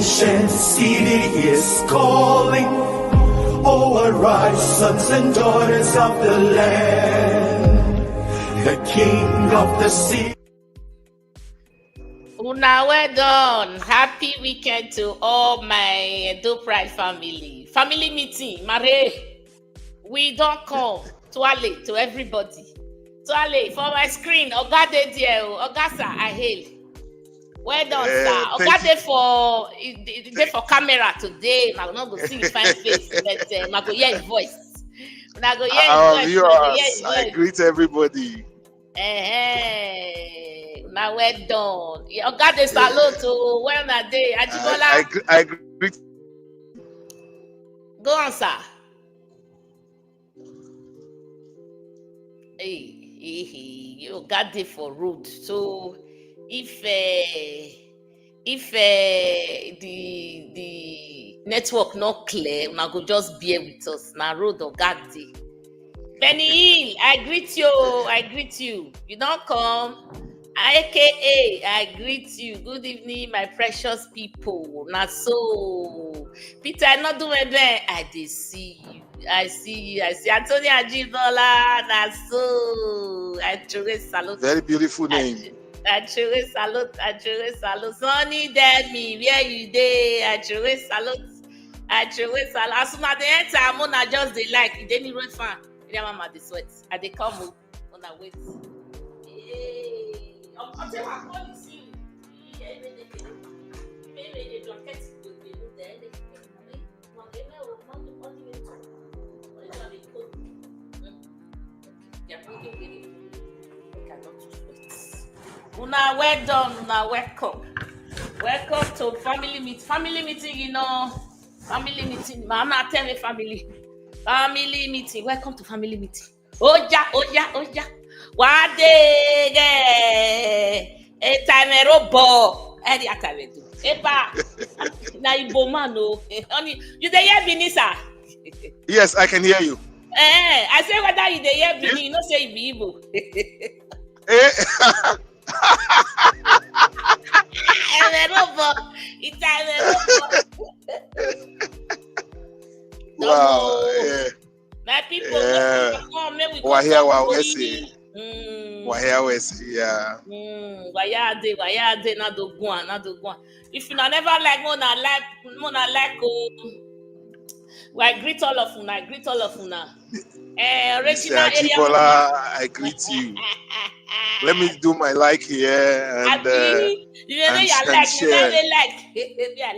ancient city is calling. Oh, arise, sons and daughters of the land. The king of the sea. Una, well done. Happy weekend to all my Edo Pride family. Family meeting, Mare. We don't come. Tuale to everybody. Tuale for my screen. Ogade Diel. Ogasa, I hail. Well done, sir. Ogade for camera today. I'm not going to see his fine face, but I'm going to hear his voice. Our viewers, I greet everybody. Now well done. Ogade salute to when a day. Ajibola. I greet. Go on, sir. Hey, you got it for road. So if the network not clear, now go just bear with us. Now road or got it. Benny Hill, I greet you. You don't come. AKA, I greet you. Good evening, my precious people. Now so Peter, I not doing that. I did see you. I see Anthony Ajibola. Now so I truly salute. Very beautiful name. I truly salute. Sonny Demi, where you dey? I truly salute. As soon as they enter, I'm gonna just they like. They didn't even fan. Yeah, mama, they sweat. And they come on a wait. I'm saying my policy. Maybe they don't get to do there. Una well done, una welcome. Welcome to family meeting. Family meeting, you know. Family meeting. Mama, tell me family. Family meeting. Welcome to family meeting. Oja. Wade e time robo. Eri akare do. Eba. Na Igbo man o. You dey hear me, sir? Yes, I can hear you. I say whether you dey hear me, you know say you be Igbo. Wow, yeah. My people, come, may we yeah. Wayade, na do gwan. If you never like, mona like, I greet all of una. Mr. Ajibola, I greet you. Let me do my like here and share.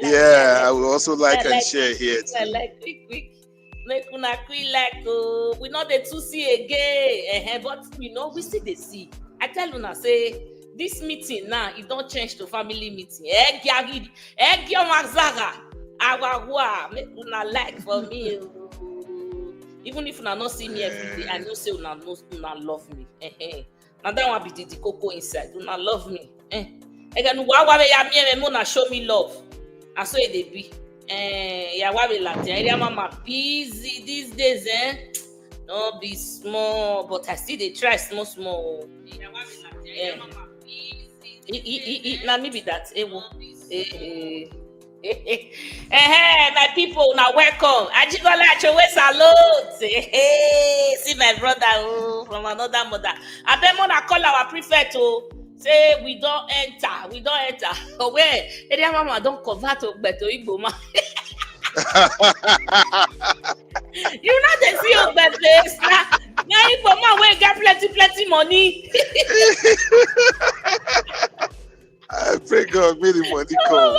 Yeah, I will also like and share here too. Like quick. Make una quick like we not the to see again, but we still they see. I tell una say this meeting now it don't change to family meeting. Make una like for me. Even if una not see me every day, I know say una love me. Now that one be the cocoa inside. Una love me. Again, why show me love? I saw it they be. Mama busy these days, Don't be small, but I still they try small. Now maybe that. My people, now welcome. Ajibola Achowe salute. See my brother from another mother. I bet mona call our prefect say we don't enter. Where? Area mama don't convert to beto Igbo man. You know they see your best place now Igbo man wey get plenty money. I pray God may the money come.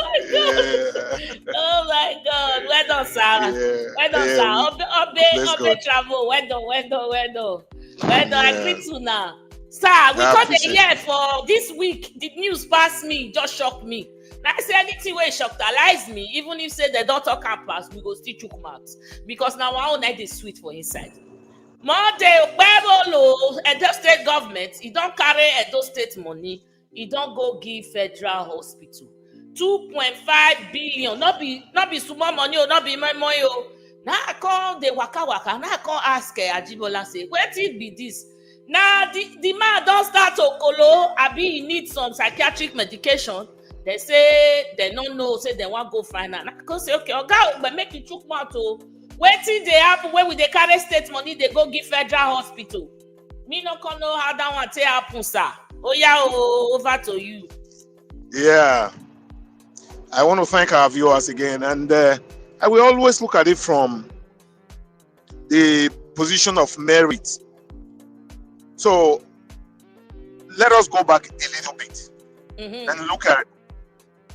Oh my God. Well done, sir. Well done, sir. Obe travel. Well done. I greet you now. Sir, we got the year for this week. The news passed me, just shocked me. Now I say anything where it shockalize me, even if say they don't talk campus, we go still chook mouth. Because now our own night is sweet for inside. More day, Okpebholo, Edo state government, it don't carry Edo state money. He don't go give federal hospital 2.5 billion. Not be small money or not be my money. Now I call the waka. Now I call ask Ajibola say, where it be this? Now the man don't start to colo. Abi he need some psychiatric medication. They say they don't know, say they want go find out. I can say, okay, okay, but make it chook mouth to waiting they happen when we they carry state money, they go give federal hospital. Me no can know how that one take happen, sir. Oh yeah, over to you. Yeah. I want to thank our viewers again, and I will always look at it from the position of merit. So let us go back a little bit and look at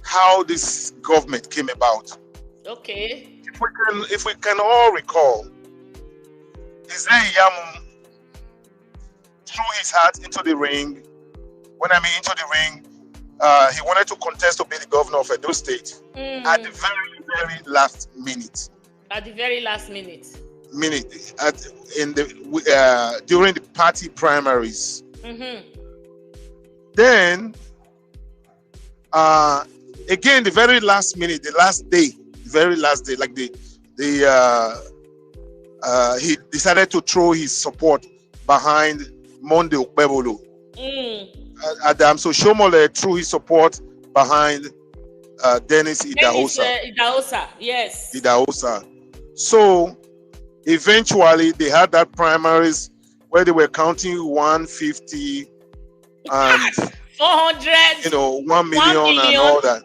how this government came about. Okay. If we can all recall, Isaiah Yamu threw his heart into the ring. When I mean into the ring, he wanted to contest to be the governor of Edo State at the very, very last minute. At the very last minute. During the party primaries. Then, again, the very last minute, the very last day, like he decided to throw his support behind Monday Okpebholo. Adam so Shomole threw his support behind Dennis Idahosa. Yes. Idahosa. So eventually they had that primaries where they were counting 150 and 400, 1 million and all that.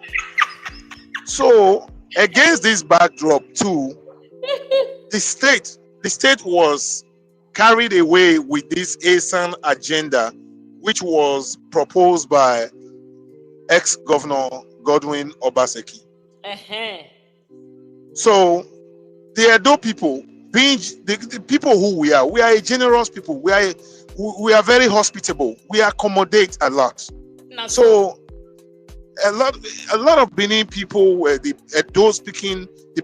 So against this backdrop too, the state was carried away with this ASAN agenda, which was proposed by ex-governor Godwin Obaseki. So the Edo people, being the people who we are a generous people. We are very hospitable. We accommodate a lot. So a lot of Benin people were the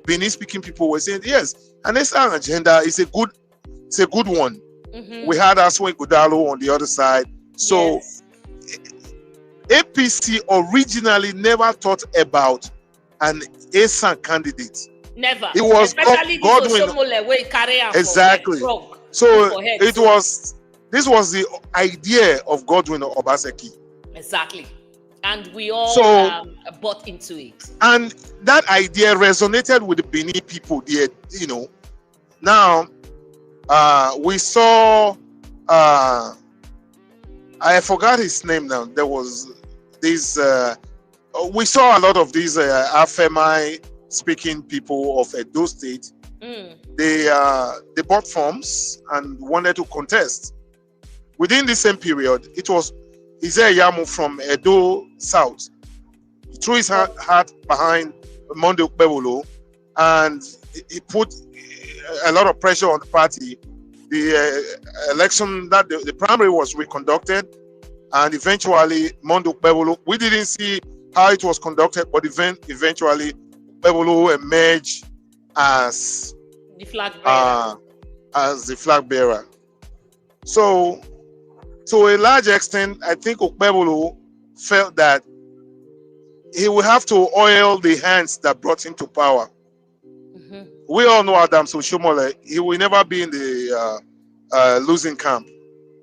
Benin speaking people were saying yes, and this agenda is a good one. We had Aswe Gudalo on the other side. So yes. APC originally never thought about an ASAN candidate. Never. It was Godwin. Exactly. So this was the idea of Godwin Obaseki. Exactly. And we all bought into it. And that idea resonated with the Benin people there, Now, we saw I forgot his name now. There was this. We saw a lot of these Afemai speaking people of Edo State. They bought forms and wanted to contest. Within the same period, it was Isaiah Yamu from Edo South. He threw his heart behind Monday Okpebholo, and he put a lot of pressure on the party. The election the primary was reconducted, and eventually Monday Okpebholo, we didn't see how it was conducted, but eventually Okpebholo emerged as the flag bearer. So to a large extent, I think Okpebholo felt that he would have to oil the hands that brought him to power. We all know Adam Soshomole. He will never be in the losing camp.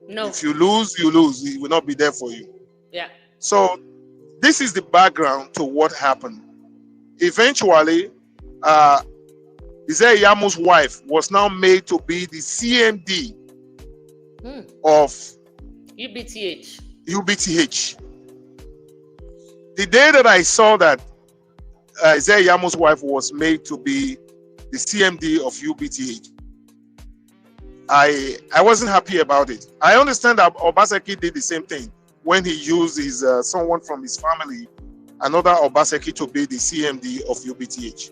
No. If you lose, you lose. He will not be there for you. Yeah. So this is the background to what happened. Eventually, Isaiah Yamu's wife was now made to be the CMD of UBTH. The day that I saw that Isaiah Yamu's wife was made to be the CMD of UBTH, I wasn't happy about it. I understand that Obaseki did the same thing when he used his someone from his family, another Obaseki, to be the CMD of UBTH.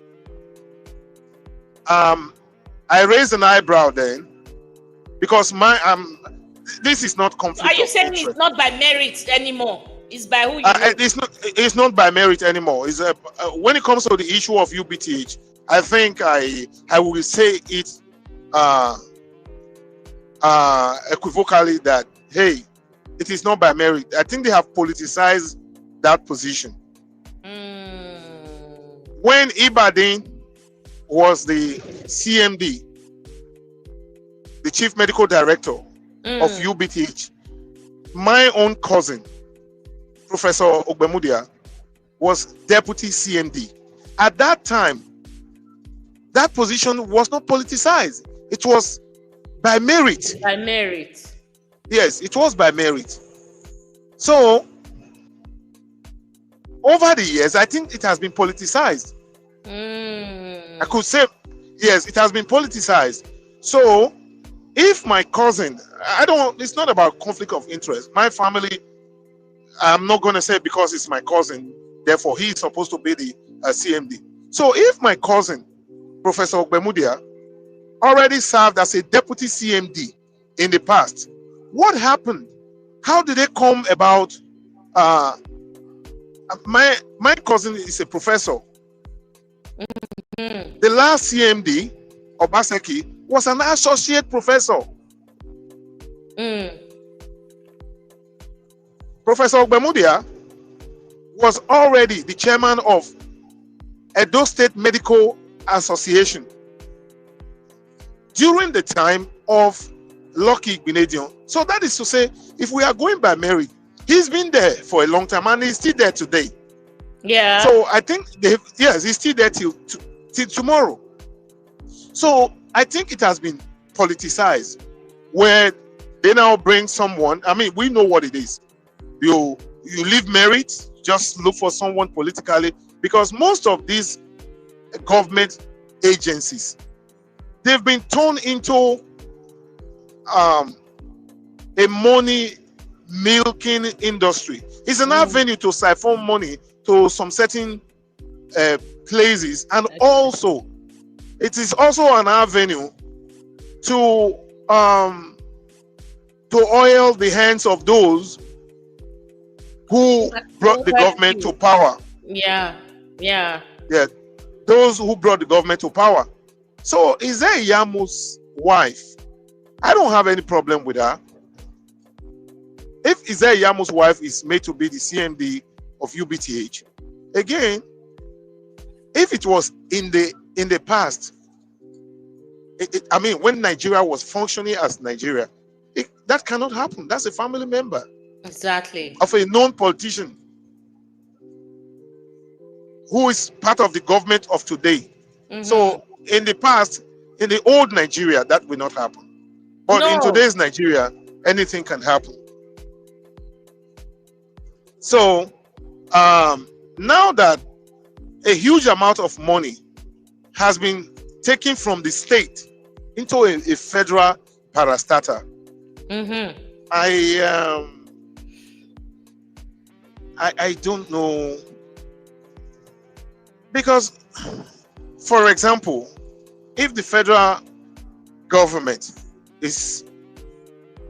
I raised an eyebrow then because this is not conflict. Are you saying it's not by merit anymore? It's by who you know? It's not by merit anymore. It's when it comes to the issue of UBTH, I think I will say it equivocally that hey, it is not by merit. I think they have politicized that position. When Ibadan was the CMD, the chief medical director of UBTH, my own cousin, Professor Ogbemudia, was deputy CMD. At that time, that position was not politicized. It was by merit. By merit. Yes, it was by merit. So, over the years, I think it has been politicized. I could say, yes, it has been politicized. So, if my cousin, it's not about conflict of interest. My family, I'm not going to say because it's my cousin, therefore he's supposed to be the CMD. So, if my cousin, Professor Okpebholo, already served as a deputy CMD in the past, what happened? How did they come about? My cousin is a professor. The last CMD, Obaseki, was an associate professor. Professor Okpebholo was already the chairman of Edo State Medical Association during the time of Lucky Igbinedion. So that is to say, if we are going by merit, he's been there for a long time and he's still there today. Yeah. So I think, he's still there till tomorrow. So I think it has been politicized, where they now bring someone. I mean, we know what it is. You leave merit, just look for someone politically, because most of these government agencies, they've been turned into a money milking industry. It's an avenue to siphon money to some certain places, and also it is also an avenue to oil the hands of those who brought the government to power. Yeah. Those who brought the government to power. So Ize-Iyamu's wife, I don't have any problem with her. If Ize-Iyamu's wife is made to be the CMD of UBTH, again, if it was in the past, I mean, when Nigeria was functioning as Nigeria, that cannot happen. That's a family member. Exactly. Of a known politician who is part of the government of today. So in the past, in the old Nigeria, that will not happen. But in today's Nigeria, anything can happen. So now that a huge amount of money has been taken from the state into a federal parastatal, I don't know, because, for example, if the federal government is,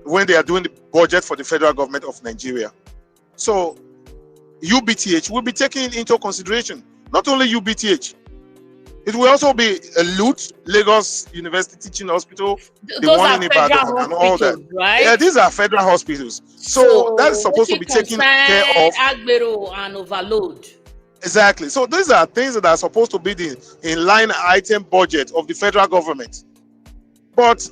when they are doing the budget for the federal government of Nigeria, so UBTH will be taken into consideration. Not only UBTH, it will also be a LUT, Lagos University Teaching Hospital, the one in Ibadan, and all that. Right? Yeah, these are federal hospitals. So that is supposed to be taken care of. Agbero and overload. Exactly. So these are things that are supposed to be in line item budget of the federal government. But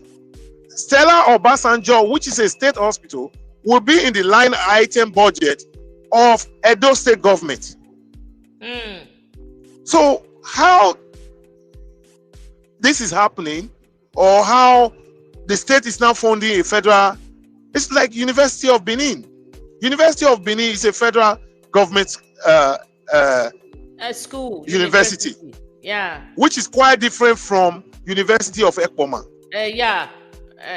Stella Obasanjo, which is a state hospital, will be in the line item budget of Edo State government. So how this is happening, or how the state is now funding a federal, it's like University of Benin. University of Benin is a federal government school university. Yeah. Which is quite different from University of Ekpoma.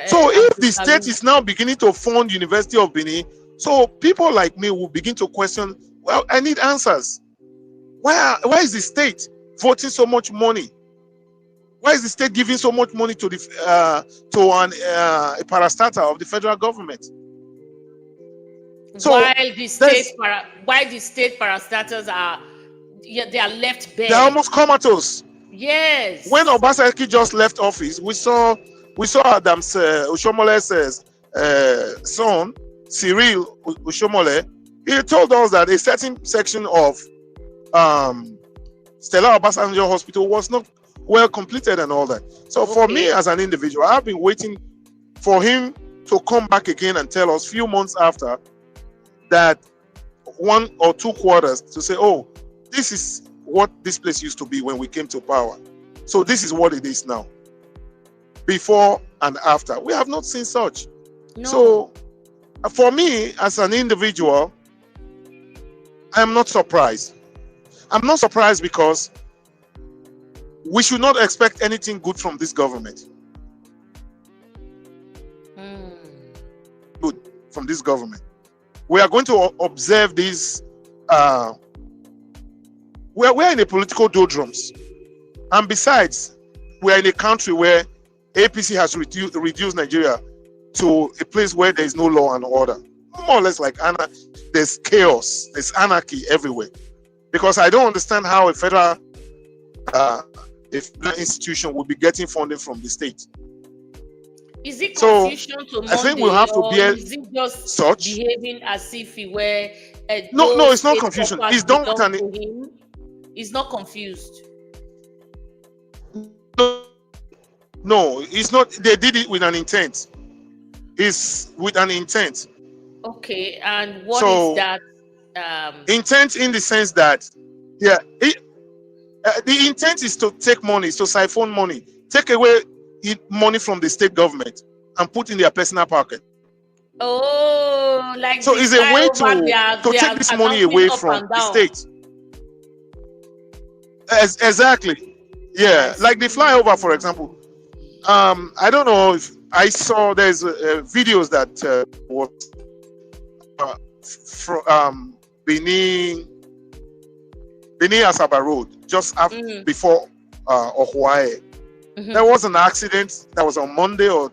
So if the state is now beginning to fund University of Benin, so people like me will begin to question, well, I need answers. Why is the state voting so much money? Why is the state giving so much money to a parastatal of the federal government? So while the state parastatals are left bare. They're almost comatose. Yes. When Obaseki just left office, we saw Adams Oshomole's son, Cyril Oshomole. He told us that a certain section of Stella Obasanjo Hospital was not well completed and all that. So for me as an individual, I've been waiting for him to come back again and tell us few months after that, 1 or 2 quarters, to say, oh, this is what this place used to be when we came to power. So this is what it is now. Before and after. We have not seen such. No. So for me, as an individual, I am not surprised. I'm not surprised because we should not expect anything good from this government. Good from this government. We are going to observe this. We're in a political doldrums. And besides, we're in a country where APC has reduced Nigeria to a place where there is no law and order. More or less like there's chaos, there's anarchy everywhere. Because I don't understand how a federal institution will be getting funding from the state. Is it confusion to Monday, I think we'll have to be is it just such behaving as if he were no, it's not confusion. It's done with him. He's not confused. No, it's not. They did it with an intent. It's with an intent. Okay, and what is that? Intent in the sense that, the intent is to take money, to siphon money, take away money from the state government and put in their personal pocket. Oh, like so it's a way to take this money away from the state. Exactly. Yeah, like the flyover, for example. I don't know if I saw there's videos that was from Benin Asaba Road just after before Hawaii. There was an accident that was on Monday or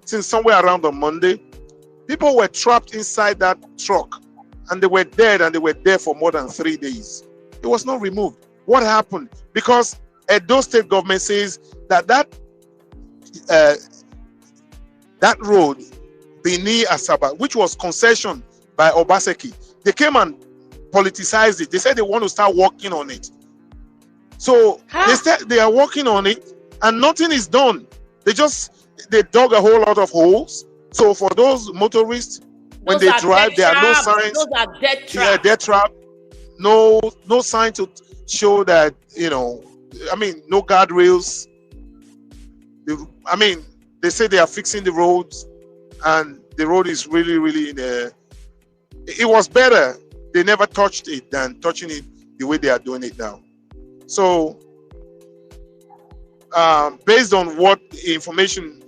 since somewhere around on Monday. People were trapped inside that truck and they were dead, and they were there for more than 3 days. It was not removed. What happened? Because Edo state government says that road, Benin Asaba, which was concession by Obaseki, they came and politicized it. They said they want to start working on it. So they are working on it and nothing is done. They dug a whole lot of holes. So for those motorists, when they drive, there are no signs. Those are death traps. Yeah, death trap. No sign to show that, no guardrails. They say they are fixing the roads, and the road is really, really it was better. They never touched it than touching it the way they are doing it now. So, based on what information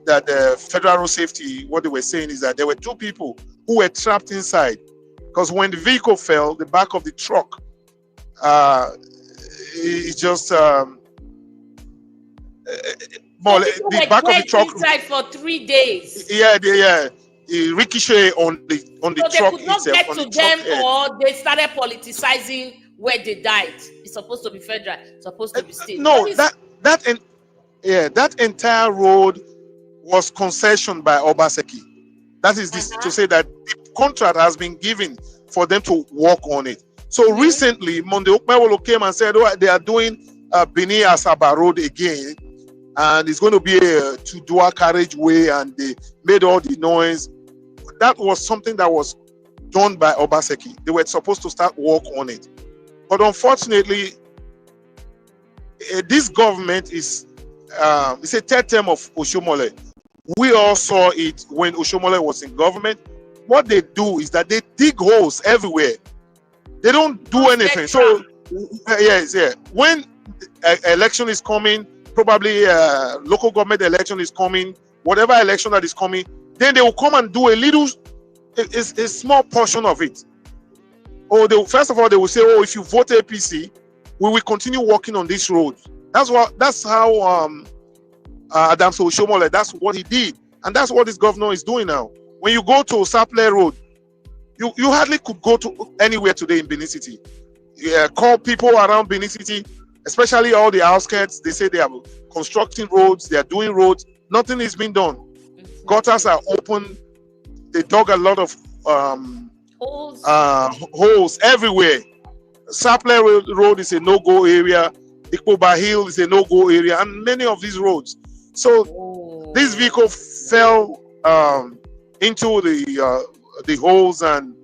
that the Federal Road Safety, what they were saying is that there were 2 people who were trapped inside, because when the vehicle fell, the back of the truck, it just the back of the truck inside for 3 days. Yeah. It ricocheted on the truck itself. So they could not get to them, or they started politicizing where they died. It's supposed to be federal, it's supposed to be state. No, that entire road was concessioned by Obaseki. That is to say that the contract has been given for them to work on it. So recently, Monday Okpebholo came and said, they are doing Benin Asaba Road again, and it's going to be a two-door carriageway, and they made all the noise. That was something that was done by Obaseki. They were supposed to start work on it. But unfortunately, this government is it's a third term of Oshomole. We all saw it when Oshomole was in government. What they do is that they dig holes everywhere. They don't do anything. So, when election is coming, probably local government election is coming, whatever election that is coming, then they will come and do a small portion of it. Or first of all, they will say, if you vote APC, we will continue working on this road. That's how Adams Oshomole, that's what he did. And that's what this governor is doing now. When you go to Saple Road, you hardly could go to anywhere today in Benin City. Call people around Benin City, especially all the outskirts. They say they are constructing roads, they are doing roads. Nothing is being done. Gutters are open. They dug a lot of holes everywhere. Saple Road is a no-go area. Ikpoba Hill is a no-go area, and many of these roads. So this vehicle fell into the holes, and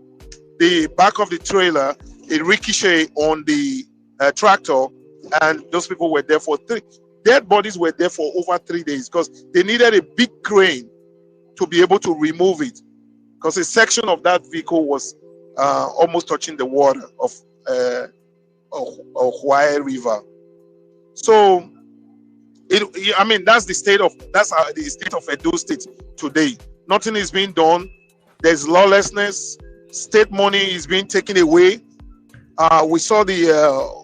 the back of the trailer, it ricocheted on the tractor, and those people were there for dead bodies were there for over 3 days because they needed a big crane to be able to remove it, because a section of that vehicle was almost touching the water of Hawaii River. So, I mean, that's the state of Edo State today. Nothing is being done. There's lawlessness. State money is being taken away. We saw the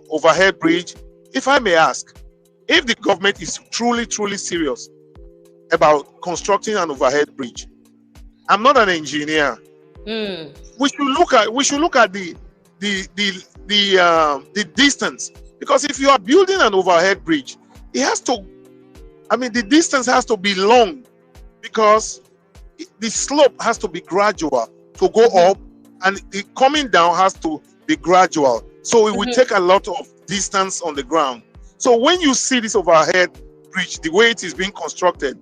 overhead bridge. If I may ask, if the government is truly serious about constructing an overhead bridge, I'm not an engineer. We should look at the distance, because if you are building an overhead bridge, it has to, I mean, the distance has to be long, because the slope has to be gradual to go up, and the coming down has to be gradual. So it will take a lot of distance on the ground. So when you see this overhead bridge, the way it is being constructed,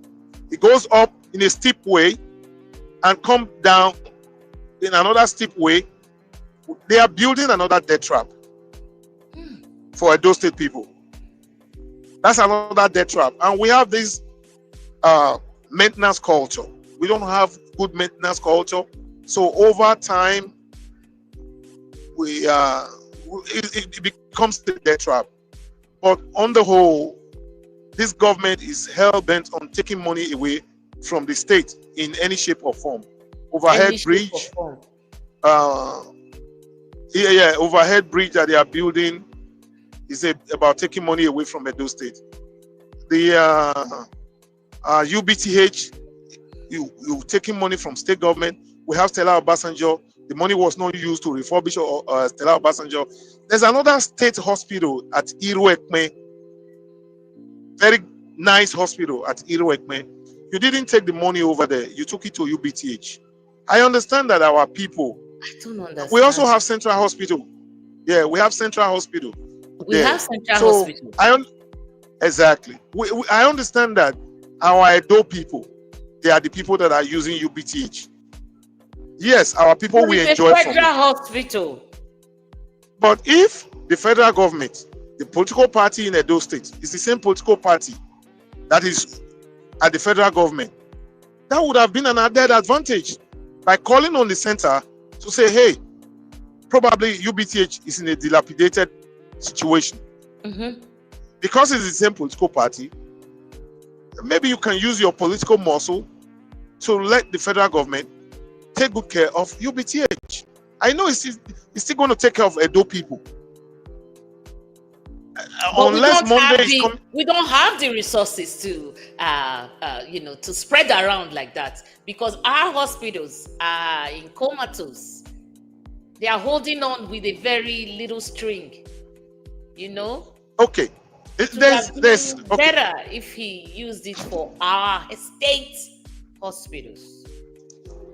it goes up in a steep way and come down in another steep way. They are building another death trap for Edo State people. That's another death trap. And we have this maintenance culture. We don't have good maintenance culture. So over time, it becomes the death trap. But on the whole, this government is hell-bent on taking money away from the state in any shape or form. Overhead bridge, overhead bridge that they are building is about taking money away from Edo State. The UBTH, you taking money from state government. We have Stella Obasanjo. The money was not used to refurbish Stella Obasanjo. There's another state hospital at Iruekme. Very nice hospital at Iruekme. You didn't take the money over there. You took it to UBTH. I understand that our people. I don't understand. We also have Central Hospital. Yeah, we have Central Hospital. We have Central Hospital. Exactly. I understand that our Edo people, they are the people that are using UBTH. Yes, our people will enjoy from Federal Hospital. But if the federal government, the political party in Edo State, is the same political party that is at the federal government, that would have been an added advantage by calling on the center to say, hey, probably UBTH is in a dilapidated situation. Because it's the same political party, maybe you can use your political muscle to let the federal government take good care of UBTH. I know it's still going to take care of Edo people. Unless Monday is coming. We don't have the resources to, to spread around like that, because our hospitals are in comatose. They are holding on with a very little string, Okay. There's better if he used it for our state hospitals.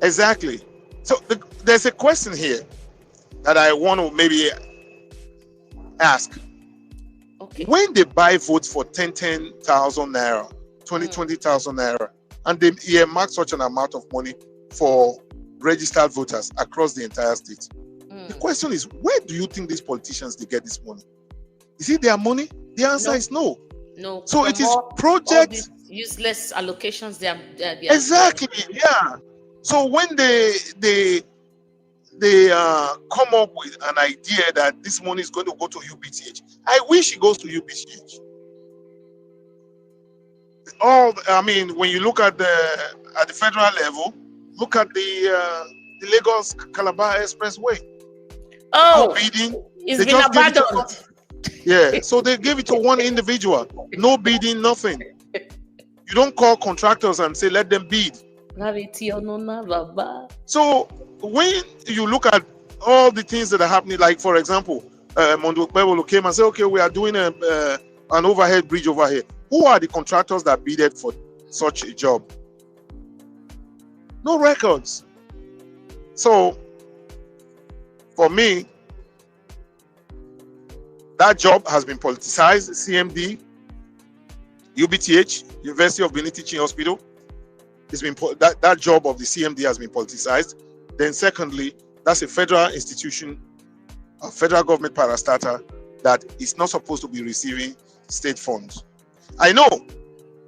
Exactly. So there's a question here that I want to maybe ask. Okay. When they buy votes for 10,000 naira, 20,000 naira, and they earmark such an amount of money for registered voters across the entire state, the question is, where do you think these politicians they get this money? Is it their money? The answer is no. No. So it is projects. Useless allocations. They are exactly. Yeah. So when they come up with an idea that this money is going to go to UBTH, I wish it goes to UBTH. When you look at the federal level, look at the Lagos Calabar Expressway. Oh, no bidding. It's been abandoned. Yeah, so they gave it to one individual. No bidding, nothing. You don't call contractors and say, let them bid. So when you look at all the things that are happening, like for example, Okpebholo came and said, okay, we are doing an overhead bridge over here. Who are the contractors that bidded for such a job? No records. So for me, that job has been politicized. CMD, UBTH, University of Benin Teaching Hospital, it's been that job of the CMD has been politicized. Then secondly, that's a federal institution, a federal government parastatal that is not supposed to be receiving state funds. I know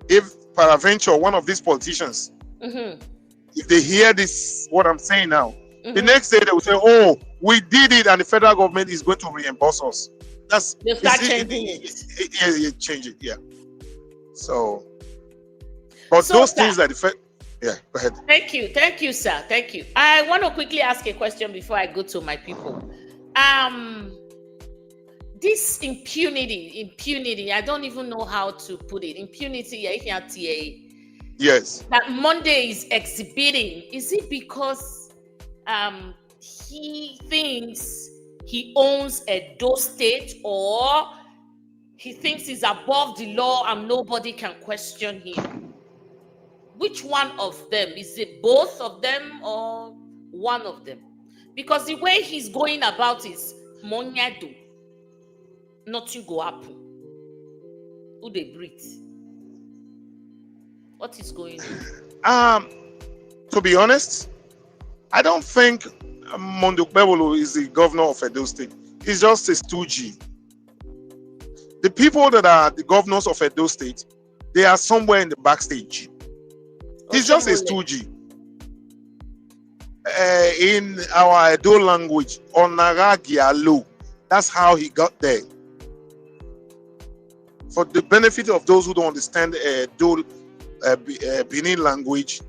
if peradventure one of these politicians, if they hear this, what I'm saying now, the next day they will say, "Oh, we did it, and the federal government is going to reimburse us." That's they start changing it. Yeah, change it. Yeah. So, but so, those things that the yeah, go ahead. Thank you, sir. Thank you. I want to quickly ask a question before I go to my people. This impunity, I don't even know how to put it. Impunity, yes. That Monday is exhibiting. Is it because he thinks he owns a Edo state, or he thinks he's above the law and nobody can question him? Which one of them? Is it both of them or one of them? Because the way he's going about is Monyado. Nothing go happen. Who they breathe? What is going on? To be honest, I don't think Okpebholo is the governor of Edo State. He's just a stooge. The people that are the governors of Edo State, they are somewhere in the backstage. He's just a stooge. In our Edo language, Onaragialo. That's how he got there. For the benefit of those who don't understand Edo Benin language,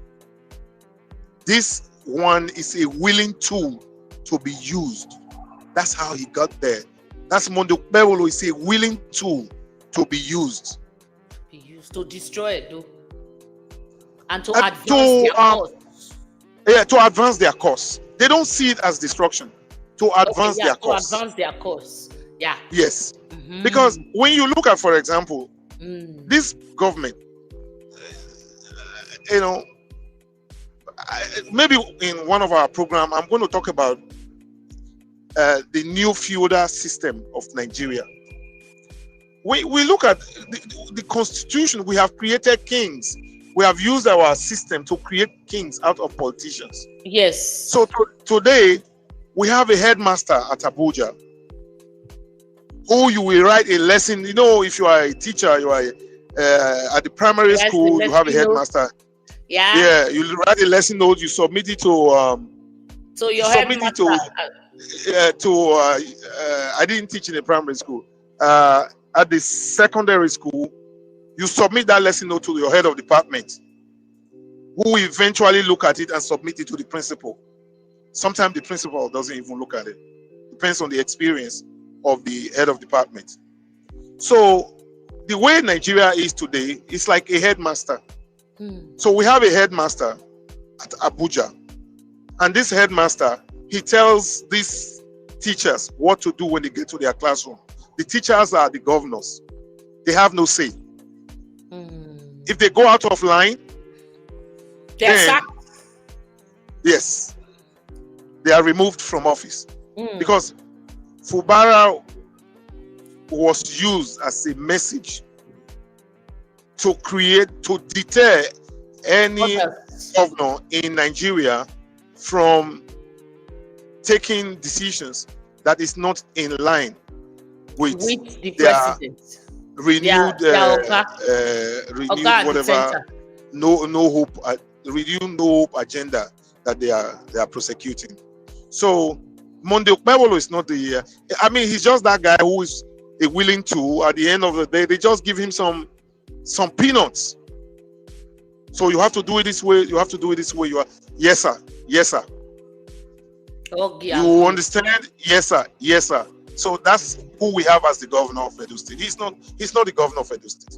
this one is a willing tool to be used. That's how he got there. That's Okpebholo is a willing tool to be used. Be used to destroy it, though. And to advance their cause. Yeah, to advance their cause. They don't see it as destruction. To advance their cause. To advance their cause. Yeah. Yes. Because when you look at, for example, this government, maybe in one of our programs, I'm going to talk about the new feudal system of Nigeria. We look at the constitution. We have created kings. We have used our system to create kings out of politicians. Yes. So today, we have a headmaster at Abuja who you will write a lesson. If you are a teacher, you are at the primary school, you have a headmaster. Yeah. Yeah, you write a lesson note, you submit it to your headmaster. I didn't teach in a primary school. At the secondary school, you submit that lesson note to your head of department, who will eventually look at it and submit it to the principal. Sometimes the principal doesn't even look at it. Depends on the experience of the head of department. So the way Nigeria is today, it's like a headmaster. So we have a headmaster at Abuja, and this headmaster, he tells these teachers what to do when they get to their classroom. The teachers are the governors. They have no say. If they go out of line, yes, they are removed from office. Because Fubara was used as a message to deter any governor in Nigeria from taking decisions that is not in line with the president. Renewed whatever no hope agenda that they are prosecuting. So Okpebholo is not the he's just that guy who is a willing tool. At the end of the day, they just give him some peanuts. So you have to do it this way, you have to do it this way. You are yes sir. You understand? Yes sir. So that's who we have as the governor of Edo State. He's not the governor of Edo State.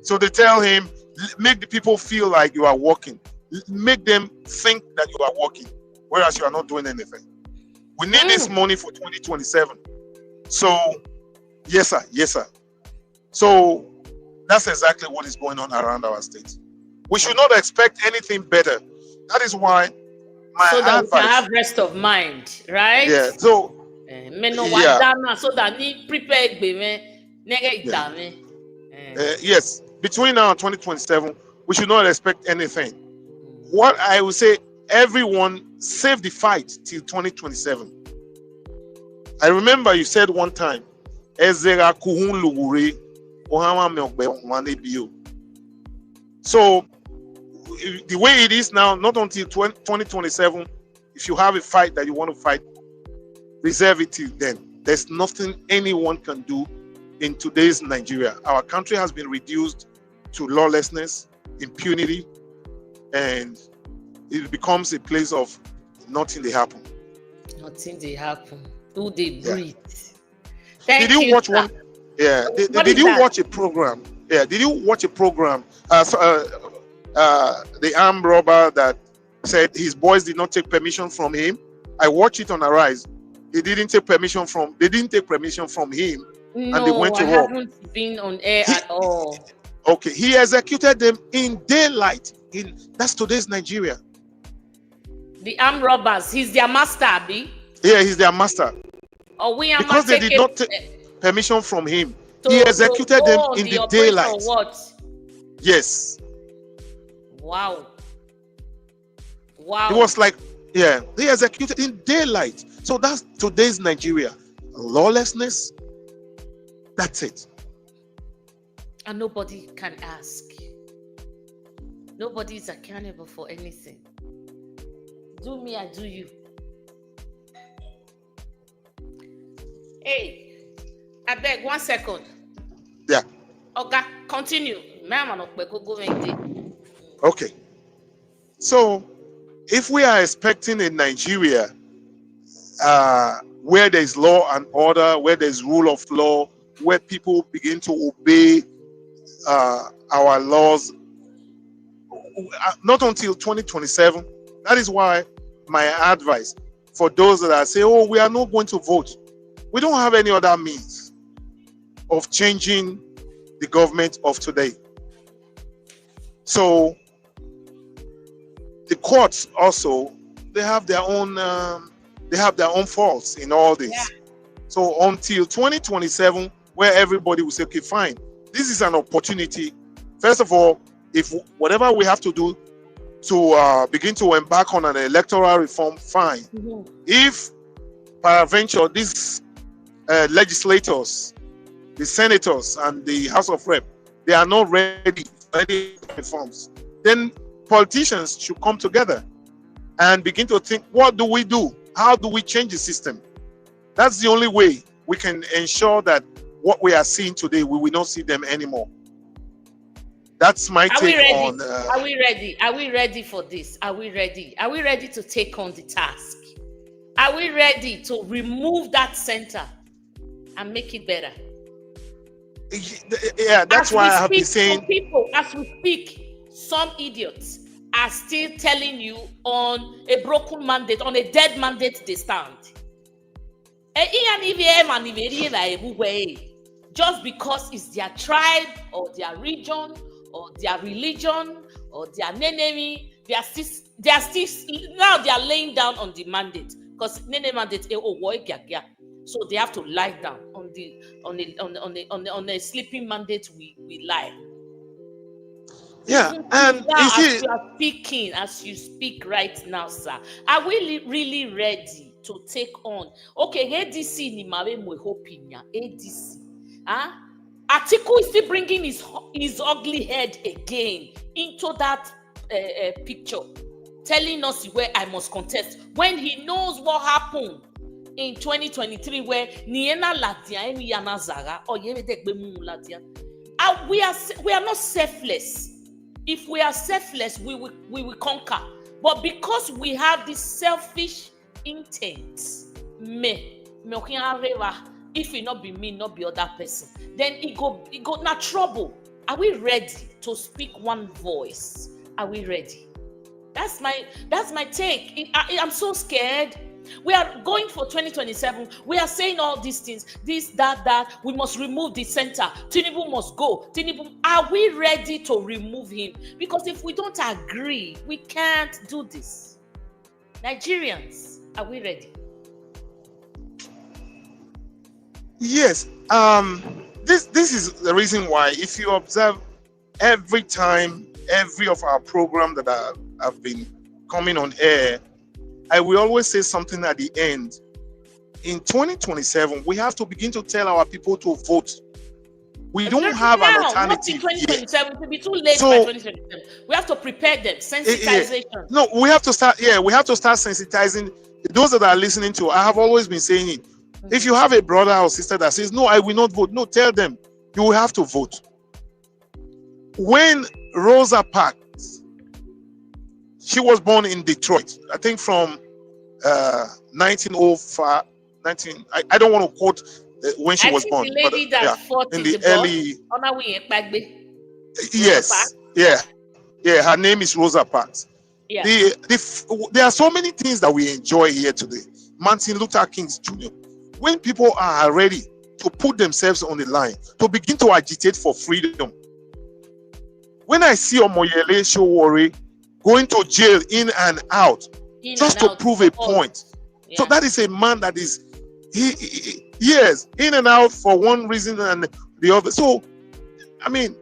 So they tell him, make the people feel like you are working. Make them think that you are working, whereas you are not doing anything. We need this money for 2027. So, yes sir. So that's exactly what is going on around our state. We should not expect anything better. That is why so that we can have rest of mind, right? Yeah. So so that need prepared yes, between now and 2027, we should not expect anything. What I will say, everyone save the fight till 2027. I remember you said one time, ezera kuhun lugure ohama me ogbe wane bio. So the way it is now, not until 2027, if you have a fight that you want to fight, reserve it till then. There's nothing anyone can do in today's Nigeria. Our country has been reduced to lawlessness, impunity, and it becomes a place of nothing they happen. Nothing they happen. Do they breathe? Yeah. Did you watch one? Yeah. Did you watch a program? Yeah. Did you watch a program? The armed robber that said his boys did not take permission from him. I watched it on Arise. They didn't take permission from him. No, and they went to I war. haven't been on air at all. Okay, he executed them in daylight. That's today's Nigeria. The armed robbers, he's their master, Abi? Yeah, he's their master. Or we are because they did not take permission from him. He executed them in the daylight. What? Yes. Wow. It was like, yeah, they executed in daylight. So that's today's Nigeria. Lawlessness. That's it. And nobody can ask. Nobody is accountable for anything. Do me, I do you. Hey, I beg 1 second. Yeah. Okay, continue. Okay. So, if we are expecting a Nigeria where there's law and order, where there's rule of law, where people begin to obey our laws, not until 2027. That is why my advice for those that are saying, oh, we are not going to vote. We don't have any other means of changing the government of today. So the courts also, they have their own faults in all this. Yeah. So until 2027, where everybody will say, okay, fine, this is an opportunity. First of all, if whatever we have to do to begin to embark on an electoral reform, fine. Mm-hmm. If peradventure these legislators, the senators and the House of Rep, they are not ready for any reforms, then politicians should come together and begin to think, what do we do? How do we change the system? That's the only way we can ensure that what we are seeing today, we will not see them anymore. That's my take on. Are we ready? Are we ready for this? Are we ready? Are we ready to take on the task? Are we ready to remove that center and make it better? Yeah, that's why I have been saying. Some people, as we speak, some idiots are still telling you on a broken mandate, on a dead mandate they stand. Just because it's their tribe or their region or their religion or their enemy, they are still now they are laying down on the mandate because nene mandate so they have to lie down on the sleeping mandate we lie. Yeah, and now, as you are speaking, as you speak right now, sir, are we really ready to take on? Okay, ADC ni mawe mwe hopinya ADC. Atiku is still bringing his ugly head again into that picture, telling us where I must contest when he knows what happened in 2023 where Niena Latia and Yana Zaga or Yemedekbemu Latia. We are not selfless. If we are selfless, we will conquer. But because we have this selfish intent, if it not be me, not be other person, then it go not trouble. Are we ready to speak one voice? Are we ready? That's my take. I'm so scared. We are going for 2027. We are saying all these things, this, that. We must remove the center. Tinubu must go. Tinubu, are we ready to remove him? Because if we don't agree, we can't do this. Nigerians, are we ready? Yes. This is the reason why, if you observe every of our program that have been coming on air, I will always say something at the end in 2027, we have to begin to tell our people to vote. We don't have an alternative. Not in 2027, it will be too late by 2027. We have to prepare them. Sensitization. No, we have to start. Yeah, we have to start sensitizing those that are listening to. I have always been saying it. If you have a brother or sister that says, "No, I will not vote," no, tell them you will have to vote. When Rosa Parks, she was born in Detroit, I think from 1905. I don't want to quote when she was born. The lady that fought in the early. Yes, yeah. Her name is Rosa Parks. Yeah. There are so many things that we enjoy here today. Martin Luther King Jr. When people are ready to put themselves on the line, to begin to agitate for freedom. When I see Omoyele Sowore going to jail in and out just to prove a point, so that is a man that is yes, in and out for one reason and the other. So, I mean,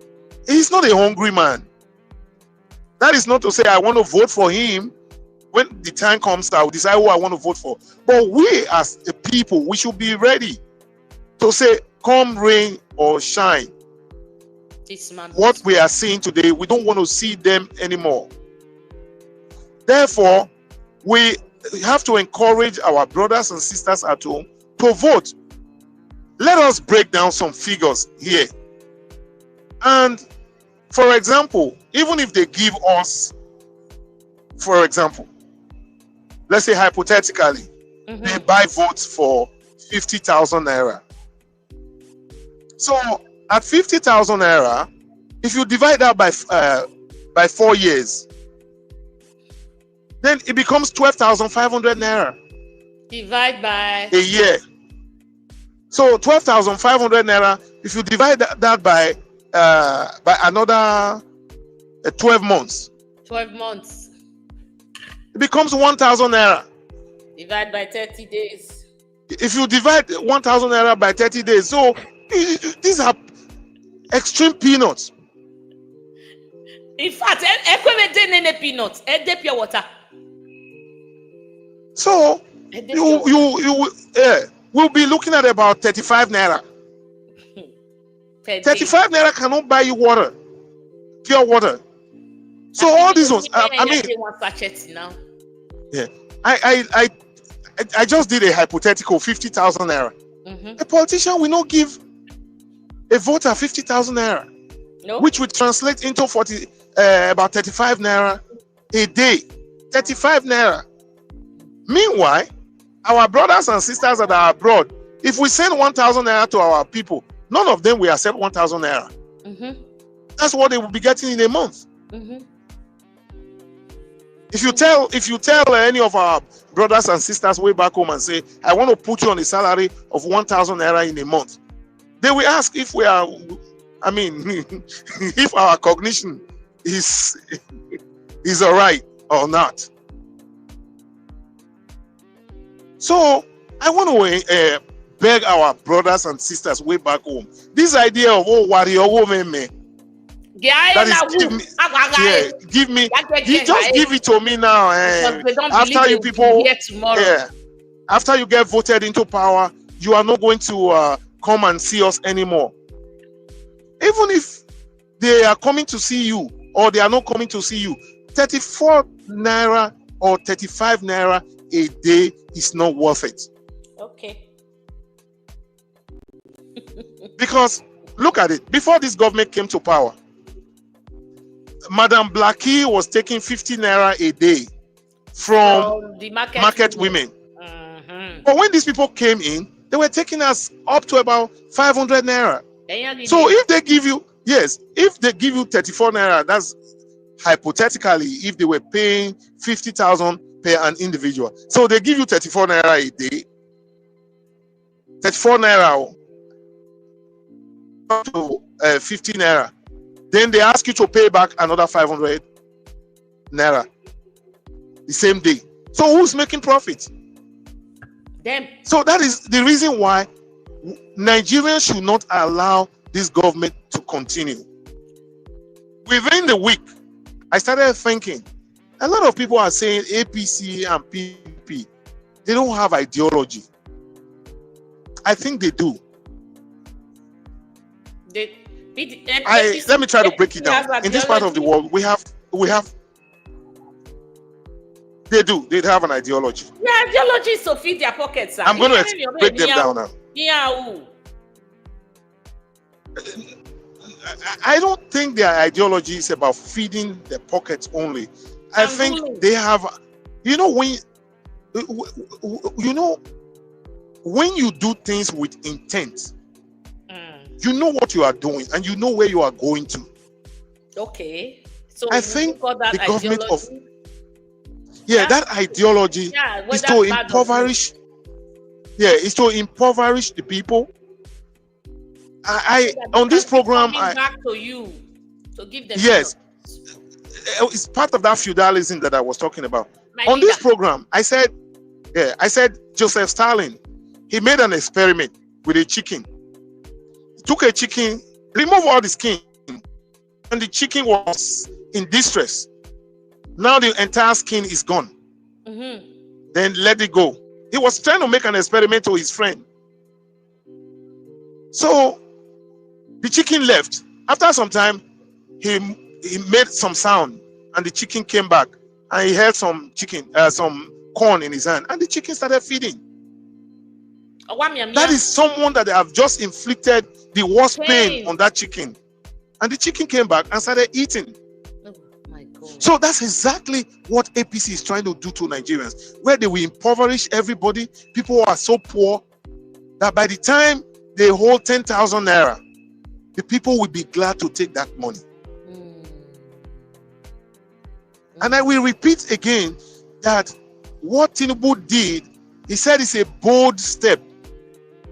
he's not a hungry man. That is not to say I want to vote for him. When the time comes, I will decide who I want to vote for. But we as a people, we should be ready to say, come rain or shine. What we are seeing today, we don't want to see them anymore. Therefore, we have to encourage our brothers and sisters at home to vote. Let us break down some figures here. And for example, even if they give us, for example, let's say hypothetically, they buy votes for 50,000 naira. So at 50,000 naira, if you divide that by 4 years, then it becomes 12,500 naira. Divide by a year. So 12,500 naira. If you divide that by another 12 months. 12 months. It becomes 1,000 naira. Divide by 30 days. If you divide 1,000 naira by 30 days, so these are extreme peanuts. In fact, peanuts, pure water. So you will be looking at about 35 naira. 35 naira cannot buy you water, pure water. So all these ones, I mean, now. Yeah, I just did a hypothetical 50,000 naira. A politician will not give a voter 50,000 naira, which would translate into about 35 naira a day. 35 naira. Meanwhile, our brothers and sisters that are abroad, if we send 1,000 naira to our people, none of them will accept 1,000 naira. That's what they will be getting in a month. If you tell any of our brothers and sisters way back home and say, I want to put you on a salary of 1,000 naira in a month, they will ask if we are, I mean, if our cognition is all right or not. So I want to beg our brothers and sisters way back home. This idea of warrior woman, that is give me, just give it to me now. After you people, after you get voted into power, you are not going to come and see us anymore. Even if they are coming to see you or they are not coming to see you, 34 naira or 35 naira a day is not worth it. Okay. Because look at it. Before this government came to power, Madam Blackie was taking 50 naira a day from the market women. But when these people came in, they were taking us up to about 500 naira. So if they give you, if they give you 34 naira, that's hypothetically if they were paying 50,000 per an individual. So they give you 34 naira a day. 34 naira up to 50 naira. Then they ask you to pay back another 500 naira the same day. So who's making profit? Them. So that is the reason why Nigerians should not allow this government to continue. Within the week, I started thinking, a lot of people are saying APC and PP, they don't have ideology. I think they do. Let me try to break it down. In this part of the world, we have. They do. They have an ideology. Yeah, ideologies to feed their pockets. Sir. I'm going to break them down now. I don't think their ideology is about feeding their pockets only. I think they have, when you do things with intent, you know what you are doing and you know where you are going to. Okay. So I think the government of that ideology is to impoverish. Yeah, is to impoverish the people. On this program, back to you to give them. Yes, it's part of that feudalism that I was talking about. On this program, I said Joseph Stalin, he made an experiment with a chicken. He took a chicken, removed all the skin, and the chicken was in distress. Now the entire skin is gone. Then let it go. He was trying to make an experiment to his friend. So the chicken left. After some time, he made some sound, and the chicken came back, and he held some corn in his hand, and the chicken started feeding. That is someone that they have just inflicted the worst pain on that chicken, and the chicken came back and started eating. Oh my God. So that's exactly what APC is trying to do to Nigerians, where they will impoverish everybody. People are so poor that by the time they hold 10,000 naira, the people will be glad to take that money. And I will repeat again that what Tinubu did, he said it's a bold step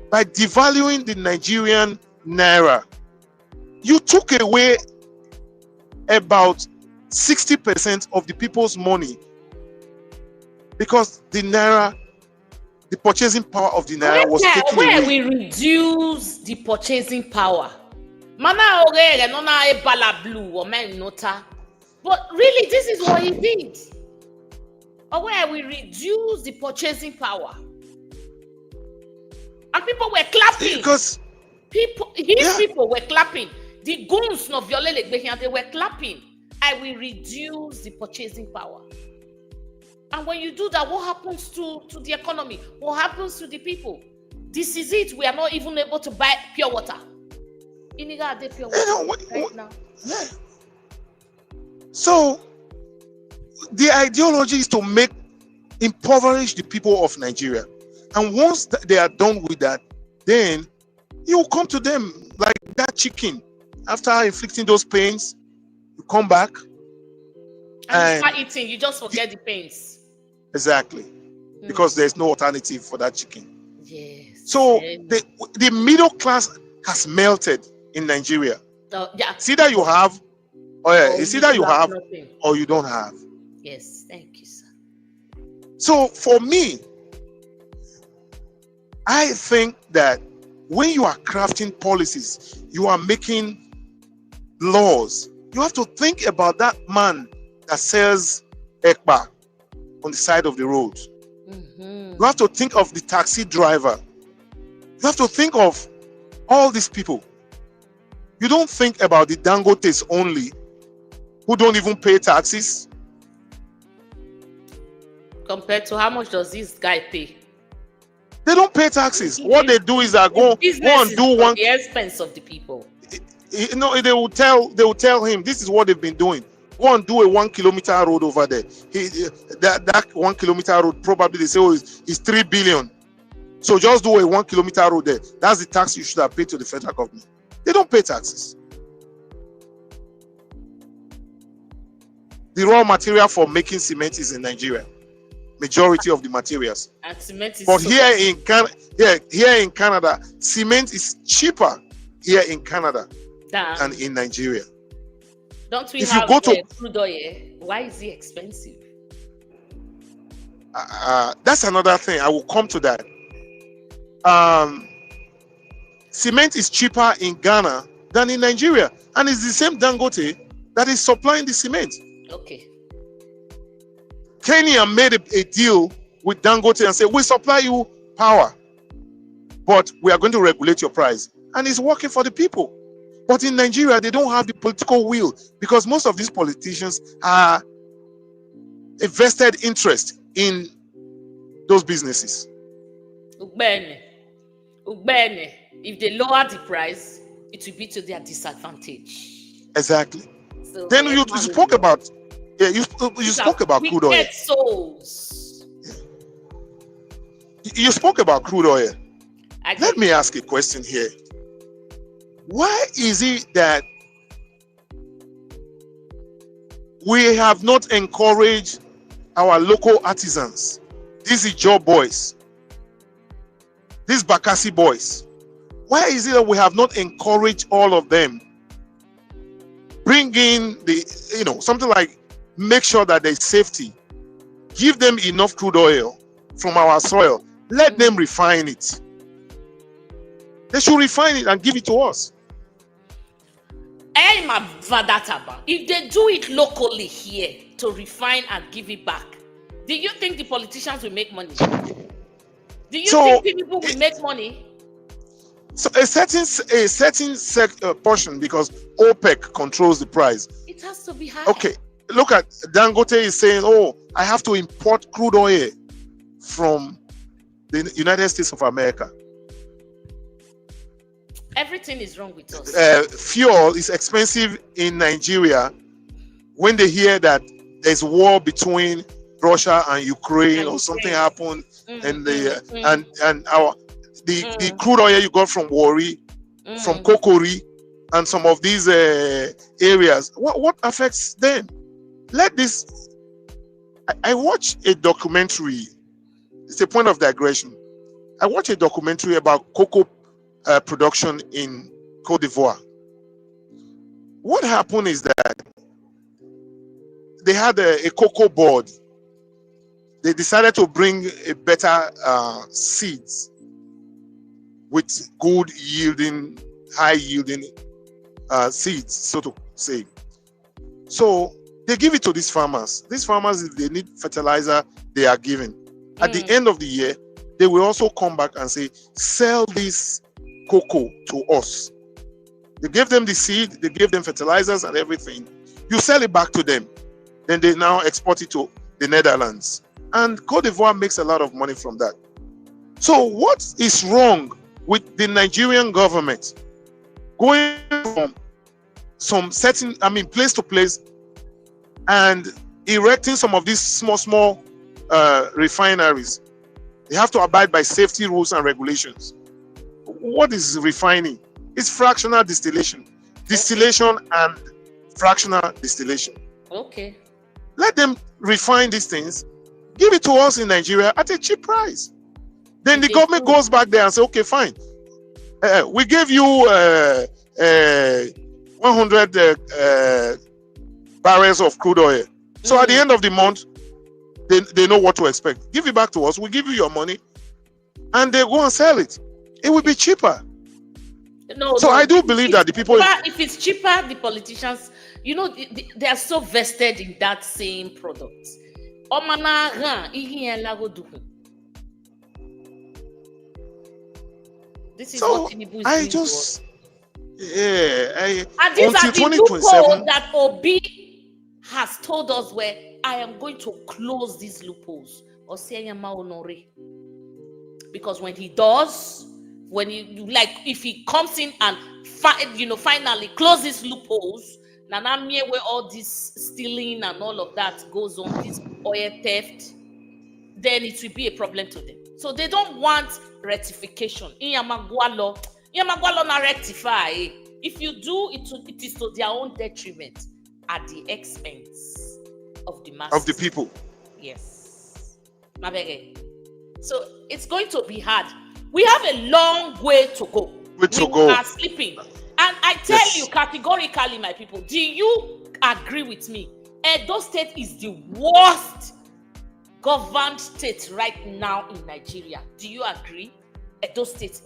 by devaluing the Nigerian naira. You took away about 60% of the people's money because the naira, the purchasing power of the naira was taken away. Where we reduce the purchasing power. But really, this is what he did. Or where we reduce the purchasing power. And people were clapping. Because people were clapping. The goons of Violele, they were clapping. I will reduce the purchasing power. And when you do that, what happens to the economy? What happens to the people? This is it. We are not even able to buy pure water. Pure water right now. Yeah. So the ideology is to impoverish the people of Nigeria. And once they are done with that, then you come to them like that chicken. After inflicting those pains, you come back. And you start eating, you just forget the pains. Exactly. Because there's no alternative for that chicken. Yes. So the middle class has melted in Nigeria. It's either you have, it's either you have or you don't have. Yes, thank you, sir. So for me, I think that when you are crafting policies, you are making laws, you have to think about that man that sells ekpa on the side of the road. You have to think of the taxi driver. You have to think of all these people. You don't think about the Dangotes only, who don't even pay taxes. Compared to how much does this guy pay? They don't pay taxes. What they do is that go and do one. The expense of the people. They will tell him this is what they've been doing. Go and do a 1 kilometer road over there. That 1 kilometer road, probably they say, is 3 billion. So just do a 1 kilometer road there. That's the tax you should have paid to the federal government. They don't pay taxes. The raw material for making cement is in Nigeria. Majority of the materials. And cement is but here in Canada, cement is cheaper here in Canada than in Nigeria. Don't we have crude oil? Why is it expensive? That's another thing. I will come to that. Cement is cheaper in Ghana than in Nigeria, and it's the same Dangote that is supplying the cement. Okay. Kenya made a deal with Dangote and said, we supply you power. but we are going to regulate your price. And it's working for the people. But in Nigeria, they don't have the political will because most of these politicians are a vested interest in those businesses. Ugbene, if they lower the price, it will be to their disadvantage. Exactly. So then you spoke about you spoke about crude oil. Souls. You spoke about crude oil. Let me ask a question here. Why is it that we have not encouraged our local artisans, these job boys, these Bakassi boys? Why is it that we have not encouraged all of them? Bring in something like make sure that there's safety. Give them enough crude oil from our soil. Let them refine it. They should refine it and give it to us. If they do it locally here to refine and give it back, do you think the politicians will make money? Do you think people will make money? So a certain portion, because OPEC controls the price. It has to be high. Okay, look at Dangote is saying, "Oh, I have to import crude oil from the United States of America." Everything is wrong with us. Fuel is expensive in Nigeria when they hear that there's war between Russia and Ukraine or something happened, and the crude oil you got from Warri, from Kokori, and some of these areas. What affects them? Let this. I watched a documentary. It's a point of digression. I watched a documentary about cocoa production in Côte d'Ivoire. What happened is that they had a cocoa board. They decided to bring a better seeds with good yielding, high yielding seeds, so to say. So they give it to these farmers. These farmers, if they need fertilizer, they are given. At the end of the year, they will also come back and say, sell this cocoa to us. They gave them the seed, they gave them fertilizers and everything. You sell it back to them. Then they now export it to the Netherlands. And Côte d'Ivoire makes a lot of money from that. So what is wrong with the Nigerian government going from some certain, place to place and erecting some of these small refineries? They have to abide by safety rules and regulations. What is refining? It's fractional distillation. Distillation and fractional distillation. Okay. Let them refine these things. Give it to us in Nigeria at a cheap price. Then the government goes back there and say, okay, fine. We gave you 100 barrels of crude oil. So at the end of the month, they know what to expect. Give it back to us. We give you your money. And they go and sell it. It will be cheaper. I do believe that the people... If it's cheaper, the politicians, they are so vested in that same product. This is what Tinubu is doing. And these are the loopholes that Obi has told us where I am going to close these loopholes. Because when he does, if he comes in and finally closes loopholes, where all this stealing and all of that goes on, this oil theft, then it will be a problem to them. So they don't want rectification. Iyamagwalo na rectify. If you do, it is to their own detriment at the expense of the masses. Of the people. Yes. So it's going to be hard. We have a long way to go. We are sleeping. And I tell you categorically, my people, do you agree with me? Edo State is the worst governed state right now in Nigeria. Do you agree? Edo State.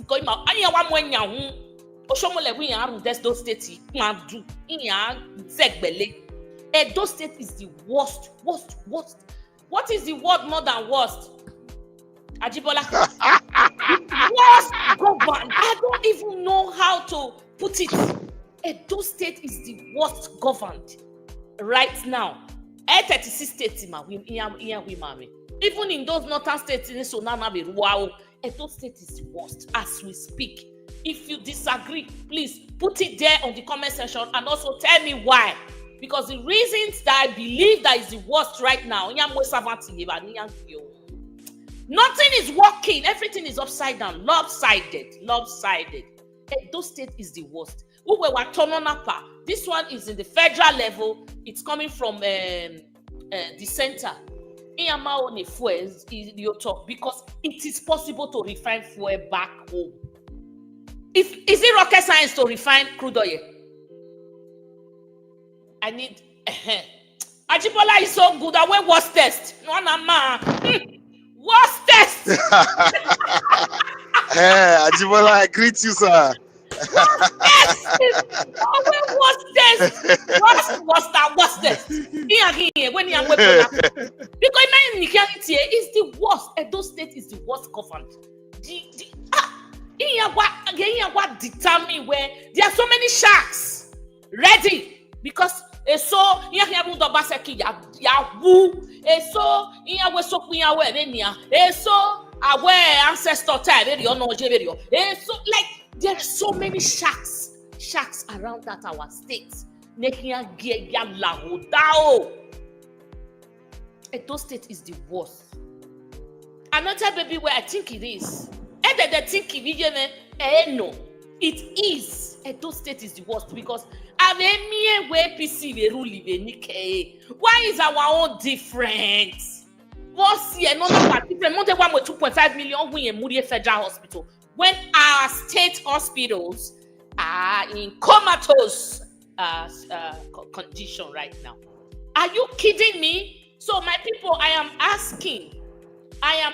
Edo State is the worst. What is the word more than worst? Ajibola. Worst put it. Edo State is the worst governed right now. 36 states, even in those northern states, so now wow, Edo State is the worst as we speak. If you disagree, please put it there on the comment section and also tell me why. Because the reasons that I believe that is the worst right now, nothing is working. Everything is upside down, lopsided. Edo State is the worst. This one is in the federal level. It's coming from the center. Because it is possible to refine fuel back home. Is it rocket science to refine crude oil? I need Ajibola is so good. I went worst test. No, worst test. Hey, Ajibola, I greet you, sir. Worst test. Worst test. When you because my reality is the worst. Edo State is the worst governed. What determine where there are so many sharks ready because so our ancestor time so like there are so many sharks around that our state. Edo State is the worst. Another baby where I think it is. And they think no, it is. Edo State is the worst because where PC we rule. Why is our own different? What's here? No, different. More than 2.5 million we in Federal Hospital. When our state hospitals are in comatose condition right now. Are you kidding me? So my people, I am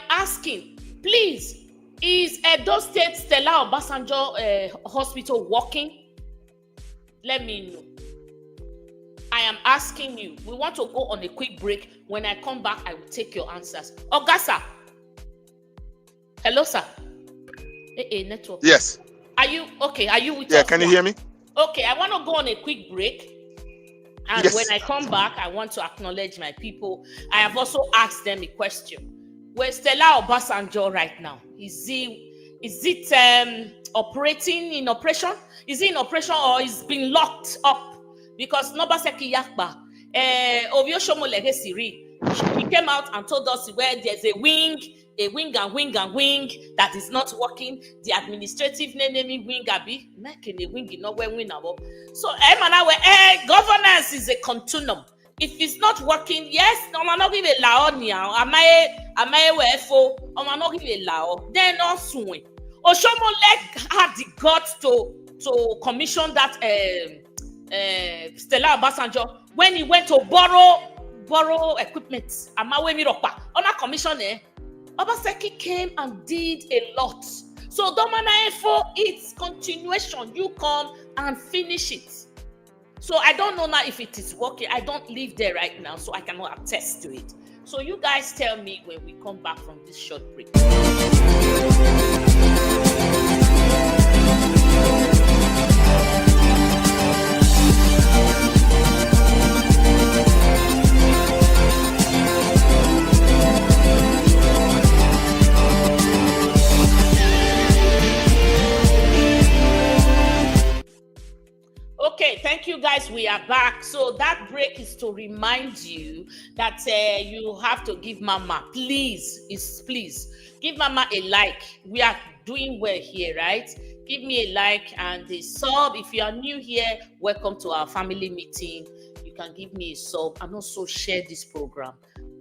asking, please, is Edo State Stella Obasanjo Hospital working? Let me know. I am asking you. We want to go on a quick break. When I come back, I will take your answers. Ogasa. Hello, sir. Network. Yes. Are you okay? Are you with us? Yeah, can you hear me? Okay, I want to go on a quick break. And yes. When I come back, I want to acknowledge my people. I have also asked them a question. Where's Stella Obasanjo right now? Is it operating in operation? Is it in operation or is being locked up? Because Nobaseki Yakba, Oviosomo Legesiri, he came out and told us where there's a wing that is not working. The administrative name wing abi, making a wing not where win about. So governance is a continuum. If it's not working, yes, no man not give a law now. Am I wherefore? I'm not give a law. Then not soon. Oshomole had the guts to commission that Stella Obasanjo when he went to borrow equipment. Amawe Miropa on a commission Obaseki came and did a lot. So Domana for its continuation, you come and finish it. So I don't know now if it is working. I don't live there right now, so I cannot attest to it. So you guys tell me when we come back from this short break. Okay, thank you guys. We are back. So that break is to remind you that you have to give Mama, please give Mama a like. We are doing well here, right? Give me a like and a sub. If you are new here, welcome to our family meeting. You can give me a sub and also share this program.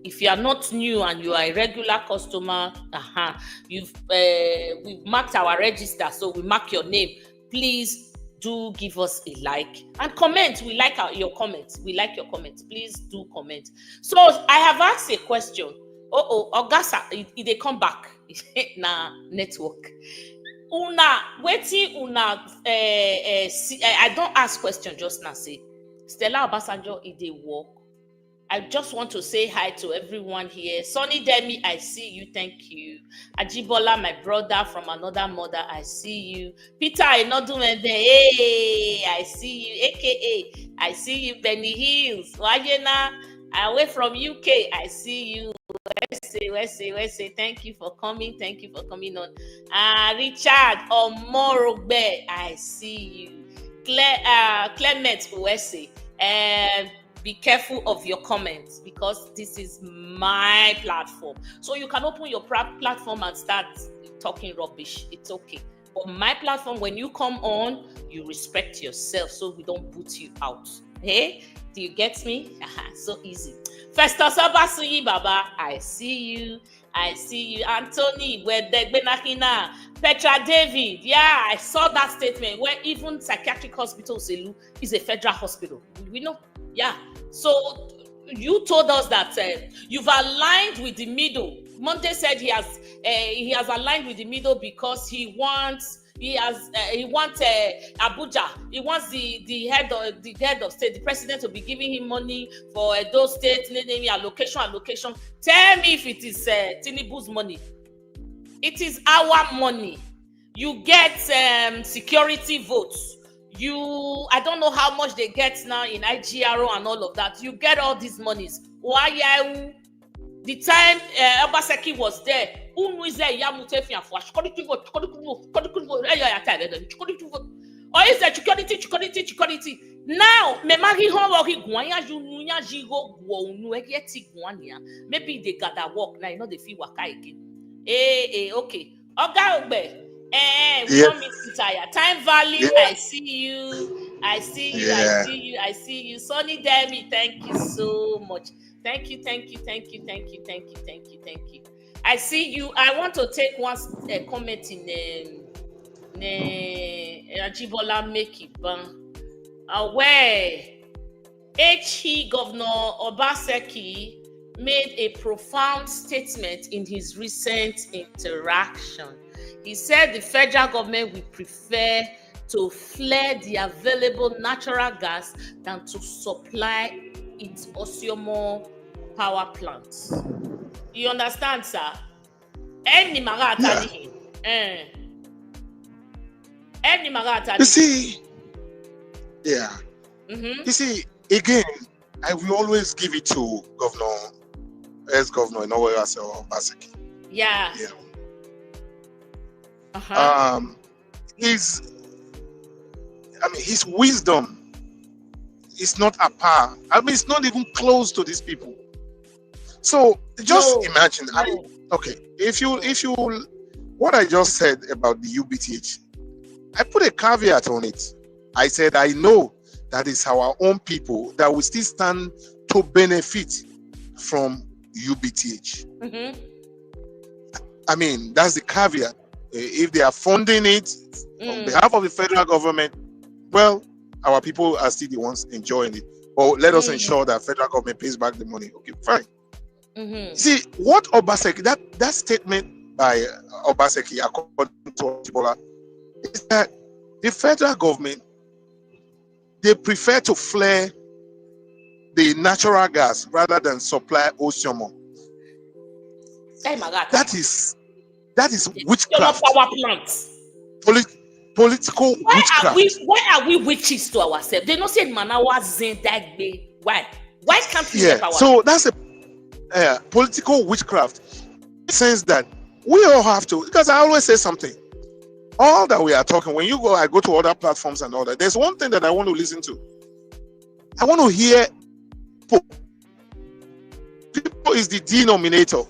If you are not new and you are a regular customer, we've marked our register, so we mark your name. Please do give us a like and comment. We like your comments. Please do comment. So I have asked a question. Ogasa, they come back. Network. I don't ask question just now. Say Stella Obasanjo, if they work, I just want to say hi to everyone here. Sonny Demi, I see you. Thank you. Ajibola, my brother from another mother, I see you. Peter Inodumende, hey, I see you. AKA, I see you. Benny Hills, Wajena, away from UK, I see you. Wesley, thank you for coming. Thank you for coming on. Richard Omorogbe, I see you. Clement Wesley, be careful of your comments because this is my platform. So you can open your platform and start talking rubbish. It's okay. But my platform, when you come on, you respect yourself so we don't boot you out. Hey, do you get me? So easy. Festus Abasuyi Baba, I see you. I see you. Anthony, Benakina, Petra David. Yeah, I saw that statement where even psychiatric hospital Selu is a federal hospital. We know. Yeah. So you told us that you've aligned with the middle. Monte said he has aligned with the middle because he wants Abuja. He wants the head of state, the president, to be giving him money for those states, allocation. Tell me if it is Tinubu's money. It is our money. You get security votes. I don't know how much they get now in IGRO and all of that. You get all these monies. Why? The time Obaseki was there, or is there security? Now, maybe they gotta walk now, you know, they feel waka again. Okay. We don't miss tire. Time value, I see you. I see you. Sonny Demi, thank you so much. Thank you. I see you. I want to take one comment in Ajibola Mekiban. Where HE Governor Obaseki made a profound statement in his recent interaction. He said the federal government will prefer to flare the available natural gas than to supply its Osiomo power plants. You understand, sir? You see, yeah. Mm-hmm. You see, again, I will always give it to ex-governor in Obaseki. Yeah. You know. His wisdom is not a par. I mean, it's not even close to these people. So just imagine. If you what I just said about the UBTH, I put a caveat on it. I said I know that it's our own people that will still stand to benefit from UBTH. Mm-hmm. I mean, that's the caveat. If they are funding it on behalf of the federal government, well, our people are still the ones enjoying it. Or let us ensure that federal government pays back the money. Okay, fine. Mm-hmm. See, what Obaseki, that statement by Obaseki, according to Okpebholo, is that the federal government, they prefer to flare the natural gas rather than supply Osiomo. That is witchcraft. Power plants. Political witchcraft. Why are we witches to ourselves? They don't say Manawa Zen that way. Why? Why can't we get power? So that's a political witchcraft. In the sense that we all have to, because I always say something. All that we are talking, when I go to other platforms and all that, there's one thing that I want to listen to. I want to hear people. People is the denominator.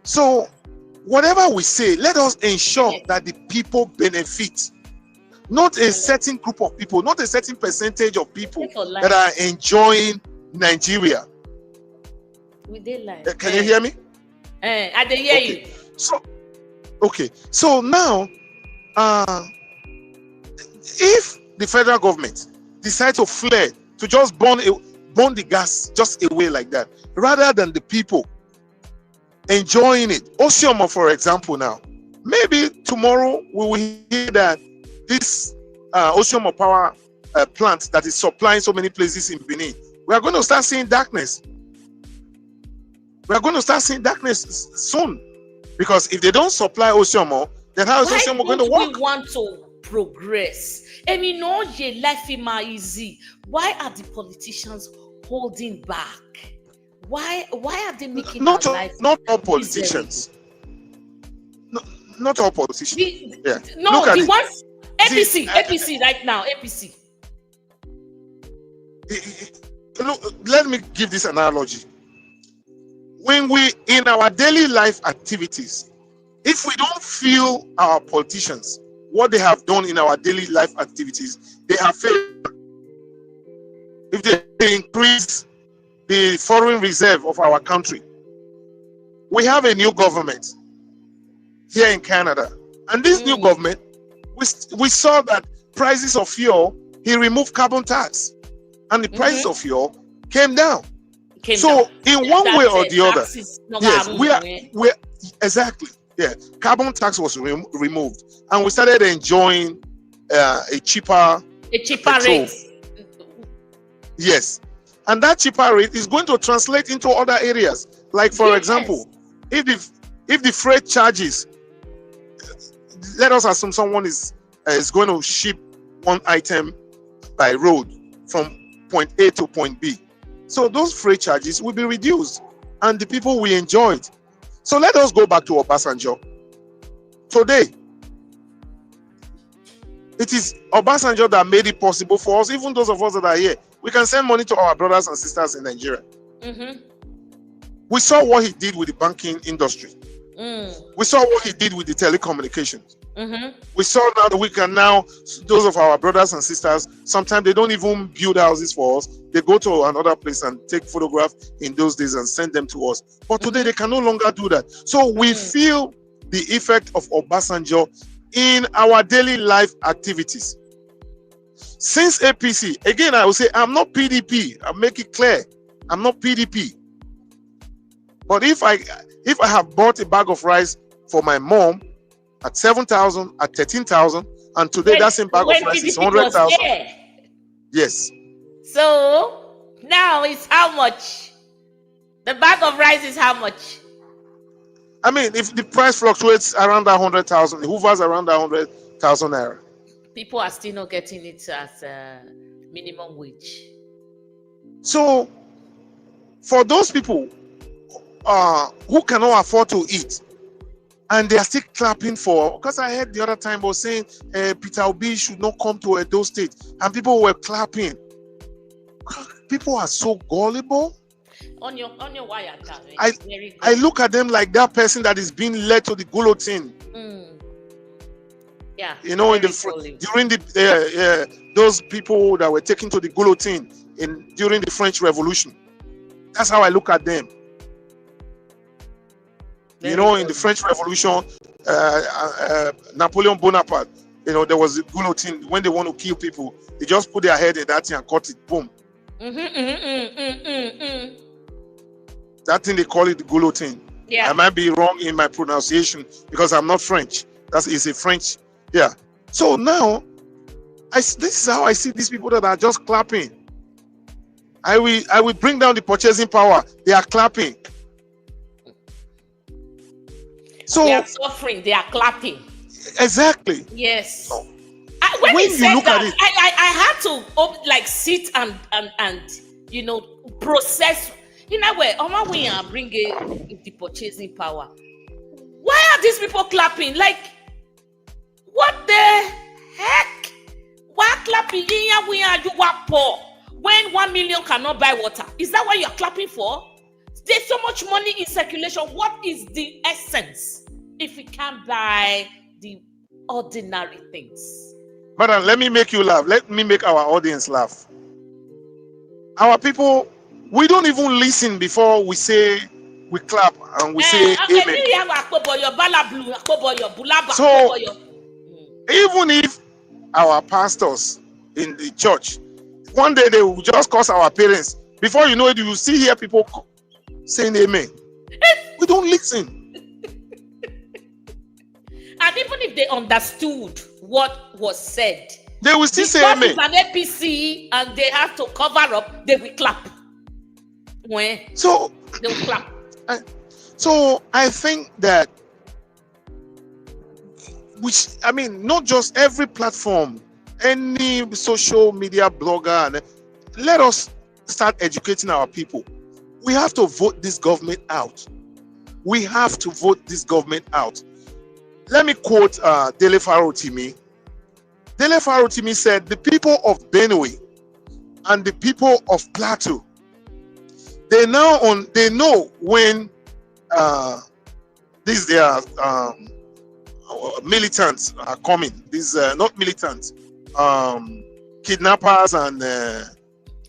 So whatever we say, let us ensure that the people benefit. Not a certain group of people, not a certain percentage of people that are enjoying Nigeria. Can you hear me? I can hear you. So now, if the federal government decides to flare, to just burn the gas just away like that, rather than the people enjoying it. Osiomo, for example, now, maybe tomorrow we will hear that this Osiomo power plant that is supplying so many places in Benin We are going to start seeing darkness. We are going to start seeing darkness soon. Because if they don't supply Oshomo, then how is Oshomo going to work? Why don't we want to progress? Easy. Why are the politicians holding back? Why are they making not life all politicians? Not all politicians. No, the ones APC right now, APC. Look, let me give this analogy. When we, in our daily life activities, if we don't feel our politicians, what they have done in our daily life activities, they have failed. If they increase the foreign reserve of our country, we have a new government here in Canada. And this new government, we saw that prices of fuel, he removed carbon tax. And the prices of fuel came down. In one way or the other, yes, we're exactly. Yeah, carbon tax was removed, and we started enjoying a cheaper rate. Yes, and that cheaper rate is going to translate into other areas. Like, for example, if the freight charges, let us assume someone is going to ship one item by road from point A to point B. So those freight charges will be reduced and the people will enjoy it. So let us go back to Obasanjo. Today, it is Obasanjo that made it possible for us, even those of us that are here, we can send money to our brothers and sisters in Nigeria. We saw what he did with the banking industry. We saw what he did with the telecommunications. We saw now that we can now, those of our brothers and sisters, sometimes they don't even build houses for us. They go to another place and take photographs in those days and send them to us. But today they can no longer do that. So we feel the effect of Obasanjo in our daily life activities. Since APC, again, I will say I'm not PDP. I'll make it clear. I'm not PDP. But if I have bought a bag of rice for my mom at 7,000, at 13,000, and today that same bag of rice is 100,000. Yes. So now it's how much? The bag of rice is how much? I mean, if the price fluctuates around that 100,000, it hovers around that 100,000 naira. People are still not getting it as a minimum wage. So, for those people who cannot afford to eat, and they are still clapping for, because I heard the other time was saying Peter Obi should not come to Edo State, and people were clapping. People are so gullible. On your wire, I look at them like that person that is being led to the guillotine. Yeah, you know, during those people that were taken to the guillotine during the French Revolution. That's how I look at them. You know, in the French Revolution, Napoleon Bonaparte, you know, there was a guillotine. When they want to kill people, they just put their head in that thing and cut it. Boom. That thing, they call it the guillotine. Yeah. I might be wrong in my pronunciation because I'm not French. It's a French. Yeah. So now, this is how I see these people that are just clapping. I will bring down the purchasing power. They are clapping. So they are suffering, they are clapping. Exactly. Yes. So, when you look at it, I had to sit and you know, process. In a way, we are bringing the purchasing power. Why are these people clapping? Like, what the heck? Why clapping? You are poor. When 1 million cannot buy water, is that what you are clapping for? There's so much money in circulation. What is the essence if we can't buy the ordinary things? Madam, let me make you laugh. Let me make our audience laugh. Our people, we don't even listen before we say, we clap and we say amen. So, even if our pastors in the church, one day they will just curse our parents, before you know it, you will see here people saying amen. We don't listen. And even if they understood what was said, they will still say amen. If an APC and they have to cover up, they will clap. So, they'll clap. So I think that, not just every platform, any social media blogger, and let us start educating our people. We have to vote this government out. We have to vote this government out. Let me quote Dele Farotimi. Dele Farotimi said, the people of Benue and the people of Plateau, they know when these their militants are coming. These not militants, kidnappers, and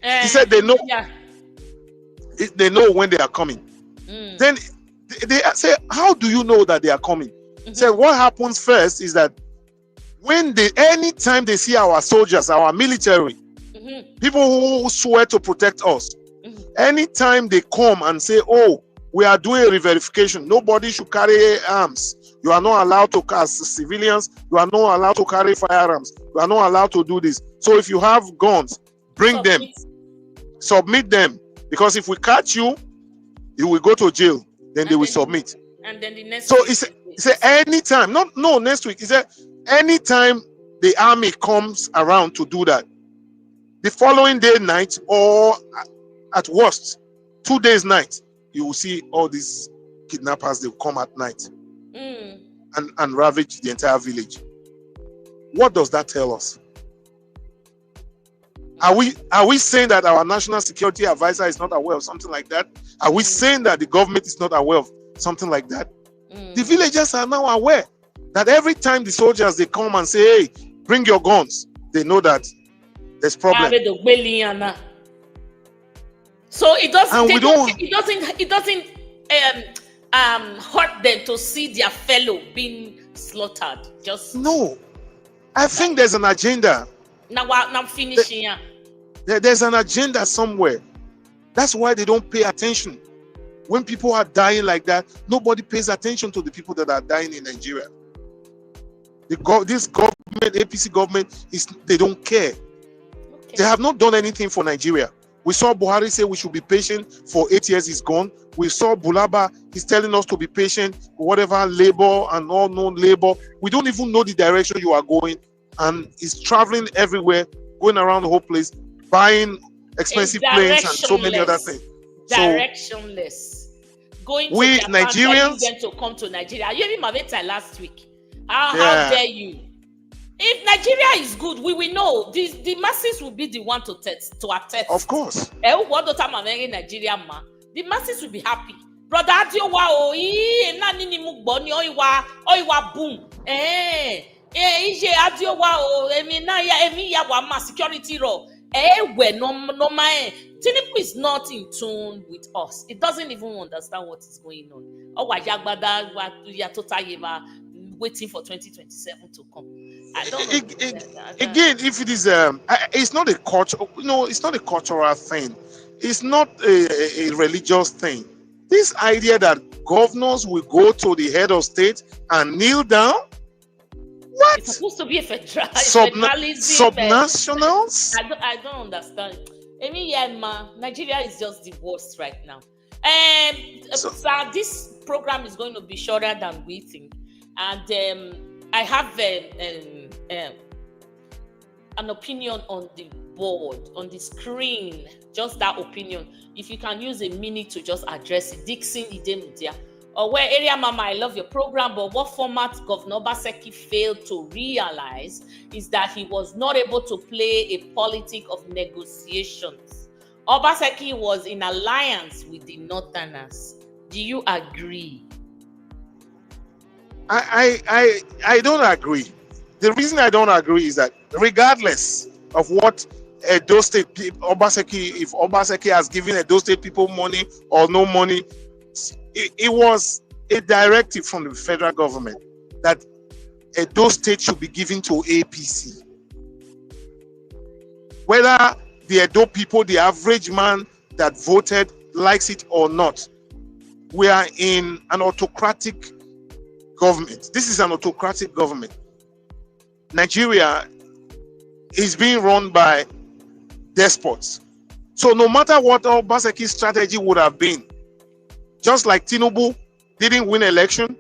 he said they know. Yeah. They know when they are coming. Then they say, how do you know that they are coming? So what happens first is that anytime they see our soldiers, our military, people who swear to protect us, anytime they come and say, oh, we are doing a re-verification, nobody should carry arms. You are not allowed to cast civilians. You are not allowed to carry firearms. You are not allowed to do this. So if you have guns, bring them, submit them. Because if we catch you, you will go to jail. Then they will submit. And then the next. So he said anytime, no next week. He said anytime the army comes around to do that, the following day night, or at worst 2 days night, you will see all these kidnappers. They will come at night and ravage the entire village. What does that tell us? Are we saying that our national security advisor is not aware of something like that? Are we saying that the government is not aware of something like that? The villagers are now aware that every time the soldiers they come and say, hey, bring your guns, they know that there's problem. So it doesn't hurt them to see their fellow being slaughtered. Just no. I think there's an agenda. Now I'm finishing. There's an agenda somewhere. That's why they don't pay attention. When people are dying like that, nobody pays attention to the people that are dying in Nigeria. This government, APC government, they don't care. Okay. They have not done anything for Nigeria. We saw Buhari say we should be patient for 8 years, he's gone. We saw Bulaba, he's telling us to be patient, whatever labor and unknown labor. We don't even know the direction you are going. And he's traveling everywhere, going around the whole place, buying expensive planes and so many other things. Directionless. Going we to Nigerians them to come to Nigeria. You heard Maveta last week. How dare you? If Nigeria is good, we will know. The masses will be the one to attest. Of course. The masses will be happy. Brother Adiowa boom. Security role. Tinubu is not in tune with us. It doesn't even understand what is going on. Waiting for 2027 to come. I don't know. Again, if it is, it's not a culture. It's not a cultural thing. It's not a religious thing. This idea that governors will go to the head of state and kneel down. What? It's supposed to be a federalism. Subnationals? I don't understand. Nigeria is just the worst right now. So this program is going to be shorter than we think. And I have an opinion on the board, on the screen, just that opinion. If you can use a minute to just address it. Dixon Idemudia. Or where Area Mama, I love your program, but what format Governor Obaseki failed to realize is that he was not able to play a politic of negotiations. Obaseki was in alliance with the Northerners. Do you agree? I don't agree. The reason I don't agree is that regardless of what Edo State Obaseki, if Obaseki has given Edo State people money or no money, it was a directive from the federal government that Edo State should be given to APC. Whether the Edo people, the average man that voted, likes it or not, we are in an autocratic government. This is an autocratic government. Nigeria is being run by despots. So no matter what Obaseki's strategy would have been, just like Tinubu didn't win election,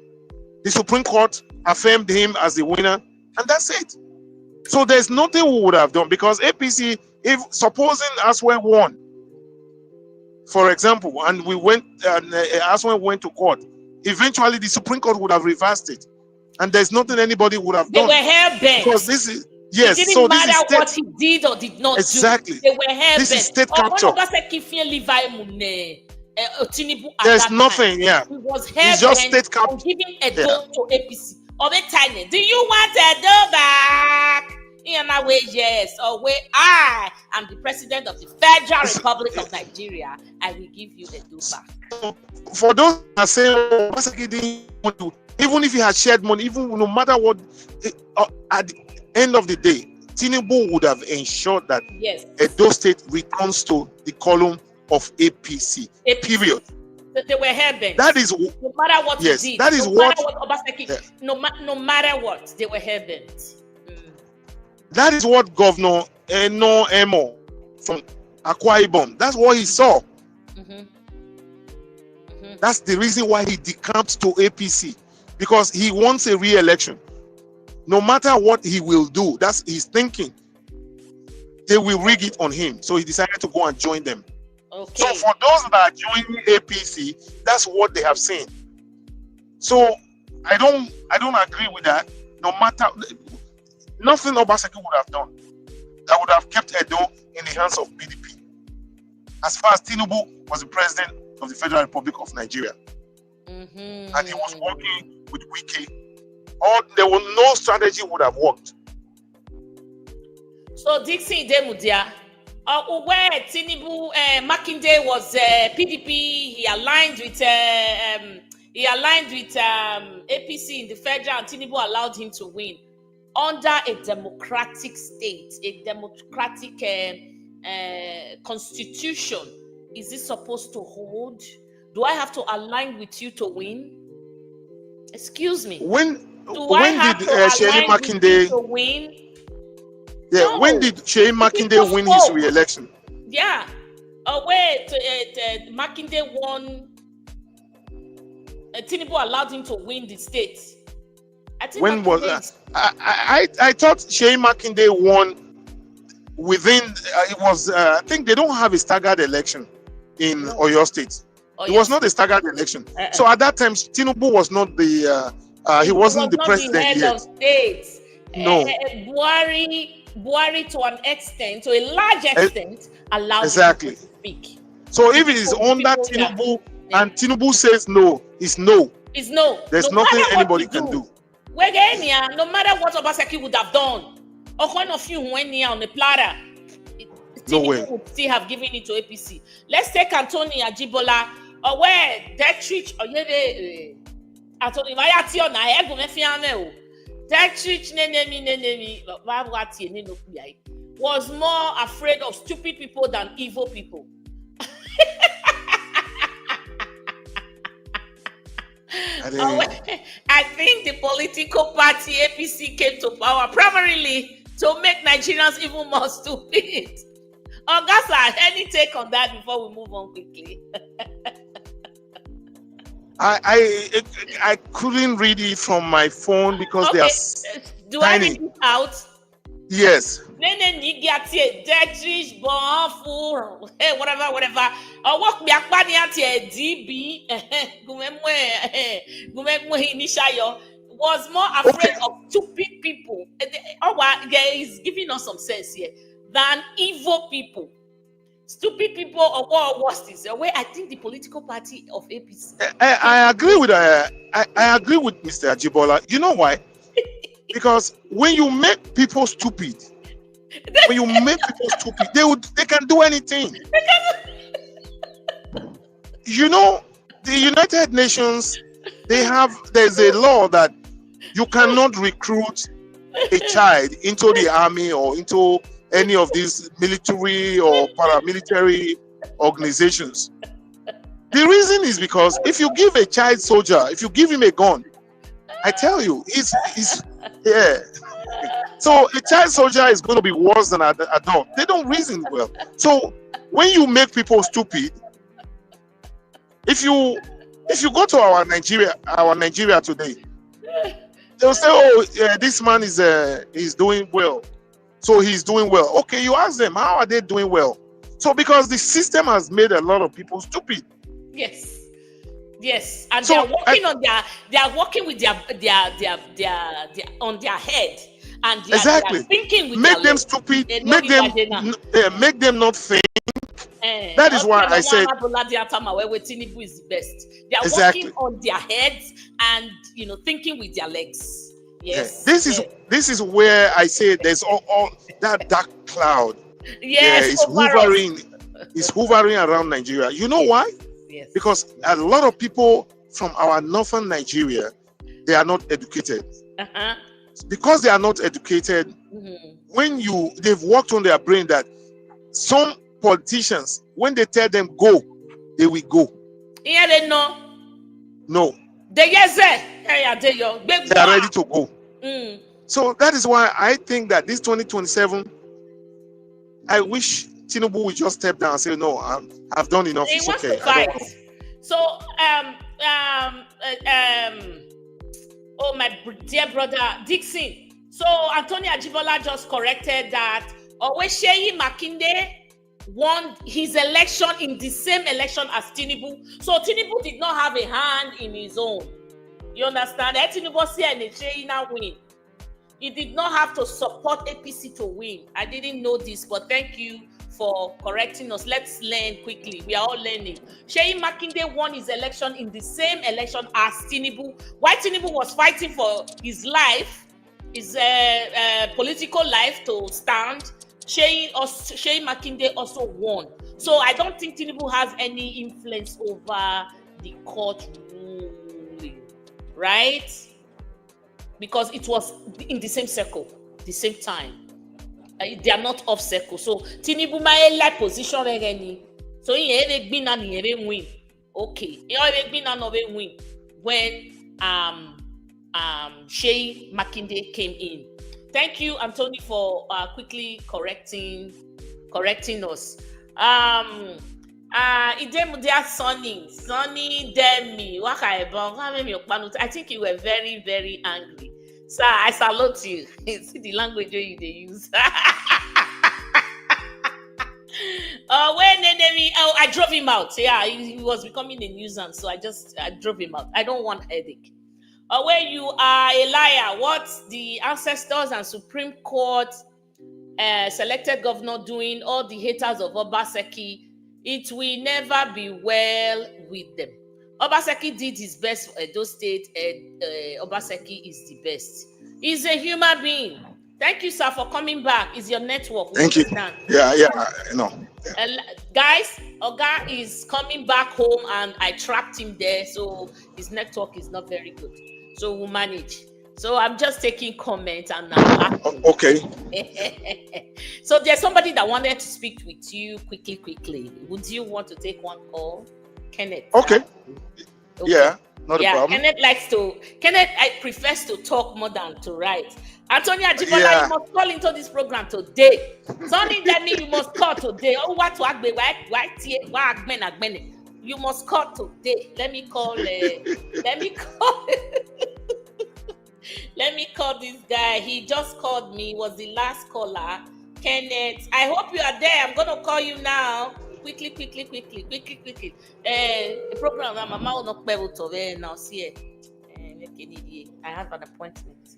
the Supreme Court affirmed him as the winner, and that's it. So there's nothing we would have done, because APC, if supposing Aswe won, for example, and we went, Aswe went to court, eventually the Supreme Court would have reversed it, and there's nothing anybody would have done. They were hell-bent. Because this is, yes, it didn't so matter this is what he did or did not exactly. do. They were hell-bent. This is state capture. There's nothing, yeah. It was it's just state capture. Giving Edo to APC. Do you want Edo back? Yes, or where I am the president of the Federal Republic of Nigeria, I will give you Edo back. For those that are saying, even if he had shared money, even no matter what, at the end of the day, Tinubu would have ensured that Edo State returns to the column of APC. Period. They were hell-bent. That is no matter what he did. That is no what. Matter what Obaseki, no matter what, they were hell-bent. That is what Governor Eno Emo from Akwa Ibom. That's what he saw. That's the reason why he decamped to APC, because he wants a re-election. No matter what he will do, that's his thinking. They will rig it on him. So he decided to go and join them. Okay. So for those that are joining APC, that's what they have seen. So I don't agree with that. No matter, nothing Obaseki would have done that would have kept Edo in the hands of PDP. As far as Tinubu was the president of the Federal Republic of Nigeria, and he was working with Wike, or there was no strategy would have worked. So Dixie Demudia, where Tinubu Makinde was PDP, he aligned with APC in the federal, and Tinubu allowed him to win under a democratic state, a democratic constitution. Is it supposed to hold? Do I have to align with you to win? Excuse me. When did Sheyi Makinde win? Yeah, no. When did Sheyi Makinde win his re-election? Yeah. Makinde won. Tinubu allowed him to win the state. I think when was that? I thought Sheyi Makinde won within. It was. I think they don't have a staggered election in Oyo State. It was not a staggered election. So at that time, Tinubu was not the. He wasn't the president the head yet. Of states. No. Buhari to an extent, to a large extent, allows him to speak. So if it is under Tinubu and Tinubu says no, it's no. It's no. There's nothing anybody can do. No matter what Obaseki would have done, or one of you went near on the platter, Tinubu would still have given it to APC. Let's take Anthony Ajibola, or where Dietrich, or Anthony Mayati on a Dietrich was more afraid of stupid people than evil people. I think the political party APC came to power primarily to make Nigerians even more stupid. Augusta, any take on that before we move on quickly? I couldn't read it from my phone because they are Do tiny. I read it out? Yes. Whatever. Work me DB. Was more afraid of stupid people. He's giving us some sense here than evil people. Stupid people, or what was this? Where I think the political party of APC. I agree with I agree with Mr. Ajibola. You know why? Because when you make people stupid, they can do anything. You know, the United Nations, there's a law that you cannot recruit a child into the army or into any of these military or paramilitary organizations. The reason is because if you give a child soldier, if you give him a gun, I tell you, he's So a child soldier is going to be worse than an adult. They don't reason well. So when you make people stupid, if you go to our Nigeria today, they'll say, "Oh, this man is doing well, so he's doing well." Okay, you ask them, how are they doing well? So because the system has made a lot of people stupid. Yes, and so they are working with their on their head, and they are thinking with make them stupid, make them not think. That is why I said Tinubu is the best. They are working on their heads and thinking with their legs. Yes. This is where I say there's all that dark cloud. Yes, it's hovering around Nigeria. You know why? Yes. Because a lot of people from our northern Nigeria, they are not educated. Because they are not educated, when they've worked on their brain that some politicians, when they tell them go, they will go. Yeah, they know. No. They are ready to go. So that is why I think that this 2027, I wish Tinubu would just step down and say, "No, I've done enough. It's okay." To fight. So oh, my dear brother Dixon. So Anthony Ajibola just corrected that Owesheyi Makinde won his election in the same election as Tinubu. So Tinubu did not have a hand in his own. You understand? Tinubu said now win. He did not have to support APC to win. I didn't know this, but thank you for correcting us. Let's learn quickly. We are all learning. Sheyi Makinde won his election in the same election as Tinubu. While Tinubu was fighting for his life, his political life to stand, Sheyi Makinde also won. So I don't think Tinubu has any influence over the court ruling, right? Because it was in the same circle, the same time. They are not off circle. So Tinubu may like position any. So he win. Okay. He win when Sheyi Makinde came in. Thank you, Anthony, for quickly correcting us. Sonny Demi. I think you were very, very angry. Sir, I salute you. See the language you use. I drove him out. Yeah, he was becoming a nuisance, so I drove him out. I don't want headache. Where you are a liar, what the ancestors and Supreme Court selected governor doing, all the haters of Obaseki, it will never be well with them. Obaseki did his best for Edo State, and Obaseki is the best. He's a human being. Thank you, sir, for coming back. It's your network. Thank you. Yeah, I know. Yeah. Guys, Oga is coming back home, and I trapped him there, so his network is not very good. So we'll manage. So I'm just taking comments and now. Okay. So there's somebody that wanted to speak with you quickly. Would you want to take one call? Kenneth. Okay. Yeah, not a problem. Kenneth prefers to talk more than to write. Anthony Ajibola, you must call into this program today. Sonny Demi, you must call today. Oh, what to Agbe? You must call today. Let me call this guy. He just called me. He was the last caller. Kenneth, I hope you are there. I'm gonna call you now. Quickly. The program that Mama will not be able to now. See it. I have an appointment.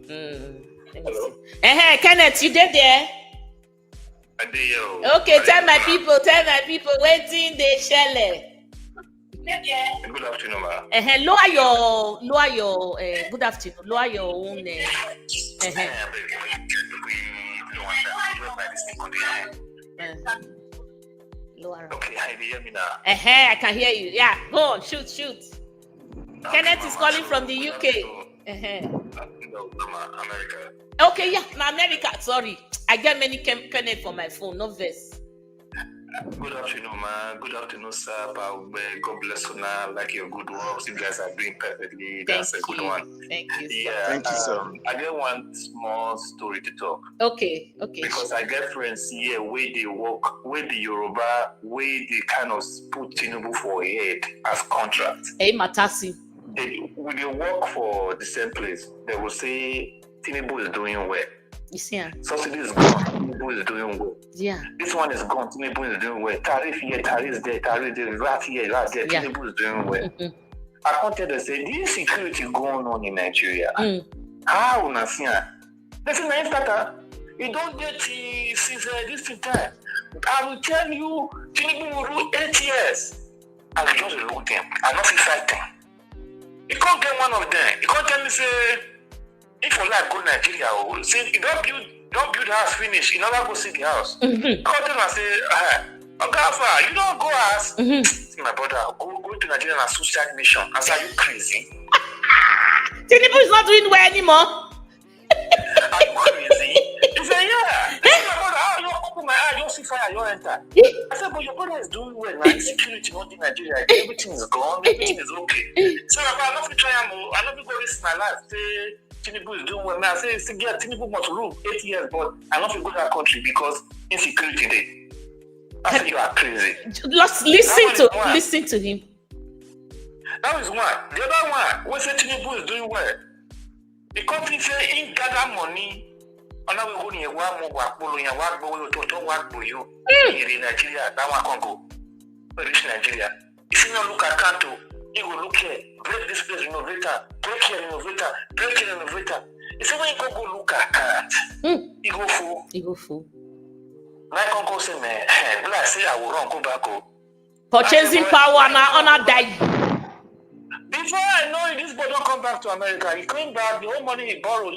Let me see. Kenneth, you there? Okay, tell my people, waiting they share. Good afternoon, ma. Lower your good afternoon. Lower your own. Lower. Okay, hi, do you hear me now? I can hear you. Yeah, go on, shoot. Kenneth is calling from the UK. No, America. Okay, yeah, America. Sorry, I get many Kenneth for my phone. No verse. Good afternoon, man. Good afternoon, sir. God bless you now. Like your good works. You guys are doing perfectly. That's a good one. Thank you, sir. Yeah. Thank you, sir. I get one small story to talk. Okay. Because I get friends here where they work, where the Yoruba, where they kind of put Tinubu for a head as contract. Hey, Matasi. When they work for the same place, they will say Tinubu is doing well. You see, Subsidy is gone, Tinubu is doing well. Yeah. This one is gone, Tinubu is doing well. Tariff here, tariff there, tariff there, rat here, rat there, Yeah. Tinubu is doing well. I can't tell them, say, this security going on in Nigeria. How, Nasia? This is nice data. You don't get since this time. I will tell you, Tinubu will rule 8 years. I will just look them. I not see fight them. You can't get one of them. You can't tell me, say, if you like go Nigeria, say you don't build house finish, you never go see the house. Come tell me say, you don't go house. See my brother, go to Nigeria and suicide mission. I say, are you crazy? Tinubu is not doing well anymore. Are you crazy? He said, yeah. I said, my brother, how you open my eye, you see fire, you enter. I said, but your brother is doing well, man. Security not in Nigeria. Everything is gone, everything is okay. So I'm not try I'm not go risk my life. Say Tinubu is doing well. Now I say, yeah, Tinubu must rule 8 years, but I'm not going to go to that country because insecurity there. I said, you are crazy. Listen to him. That is one. The other one, when say Tinubu is doing well, the country say he gather money. And now we go near Okpebholo, in Nigeria, that one can go. Reach Nigeria. If you don't look at Kanto, you will look here, break this place, innovator, break here, innovator, break here, innovator. You see, when you go look at Kant, you go full. Like Uncle say, man, I say I will run, go back. Purchasing power on a die. Before I know it, this boy don't come back to America. He came back, the whole money he borrowed,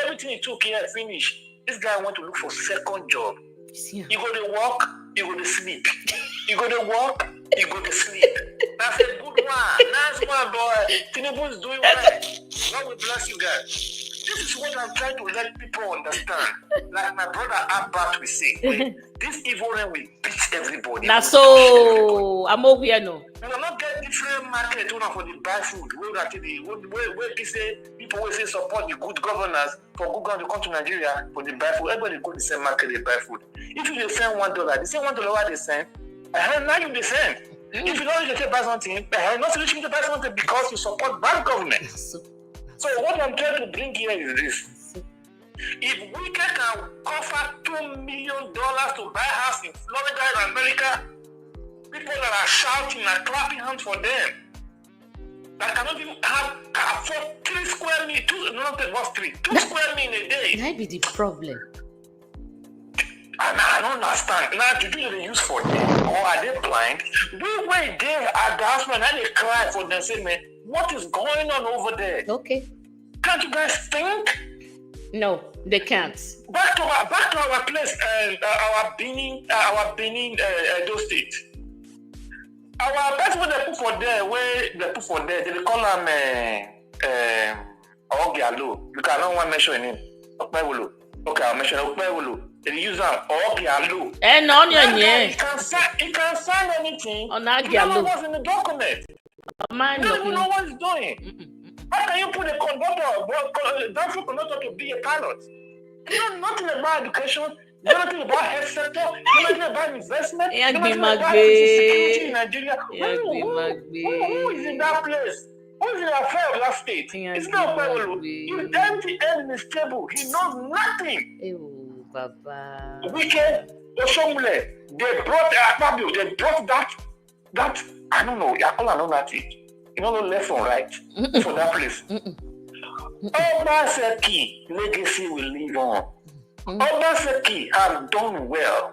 everything he took here, finished. This guy went to look for second job. Yeah. You go to work, you go to sleep. You go to work, you go to sleep. That's a good one. Nice one, boy. Tinubu is doing well. God will bless you guys. This is what I'm trying to let people understand. Like my brother Abbas will say, this evil reign will beat everybody. That's so. I'm over here now. We will not get different market for the buy food. Where people will say support the good governors for good governors to come to Nigeria for the buy food. Everybody go to the same market, they buy food. If you send $1, they say $1 what they send. Now you send. If you don't need to buy something, not reaching to buy something because you support bad government. So what I'm trying to bring here is this. If we can offer $2 million to buy a house in Florida and America, people that are shouting and clapping hands for them, that cannot even afford 3 square meters, 2 square meters in a day. That be the problem. And I don't understand. Now, do they use for them? Or are they blind? We were there at the house, man, and they cry for them, say, man, what is going on over there? Okay. Can't you guys think? No, they can't. Back to our place, our Benin, Edo State. Our that's what they put for there. Where they put for there, they call them Ogialo. You cannot want to mention him. Okpebholo. Okay, I'll mention Okpebholo. They use them Ogialo. No, yeah. He can sign anything. On Ogialo. You don't know what's in the document. You don't even know what he's doing. How can you put a conductor to be a pilot? You know nothing about education. You know nothing about health sector. You know nothing about investment. You know nothing about security in Nigeria. Who is in that place? Who is in the affair of that state? It's not Okpebholo. He's empty and in his table. He knows nothing. Ew, Baba. Wicked, Oshomule. They brought Akpabio. They brought that. I don't know. I don't know that. You know, left or right for that place. Obaseki legacy will live on. Obaseki have done well.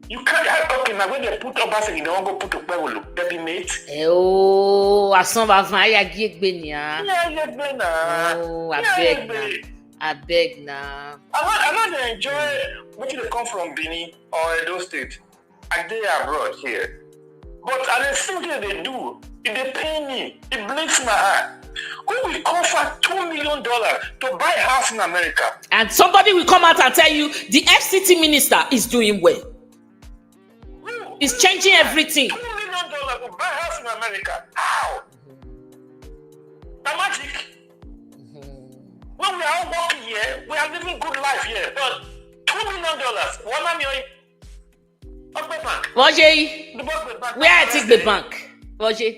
You can't have okay now when they put Obaseki, they won't go put Okpebholo. They be mates. Oh, asan bava ya giegbe ni ah. Oh, I beg na. I not enjoy what they come from Benin or Edo State. And they are abroad here. But at the same thing they do, they pay me. It breaks my heart. Who will offer $2 million to buy a house in America? And somebody will come out and tell you the FCT minister is doing well. It's changing everything. $2 million to buy house in America. How? The magic. When we are all working here, we are living good life here. But $2 million. What am I? Okpebholo bank. Roger, where I take the bank? Roger.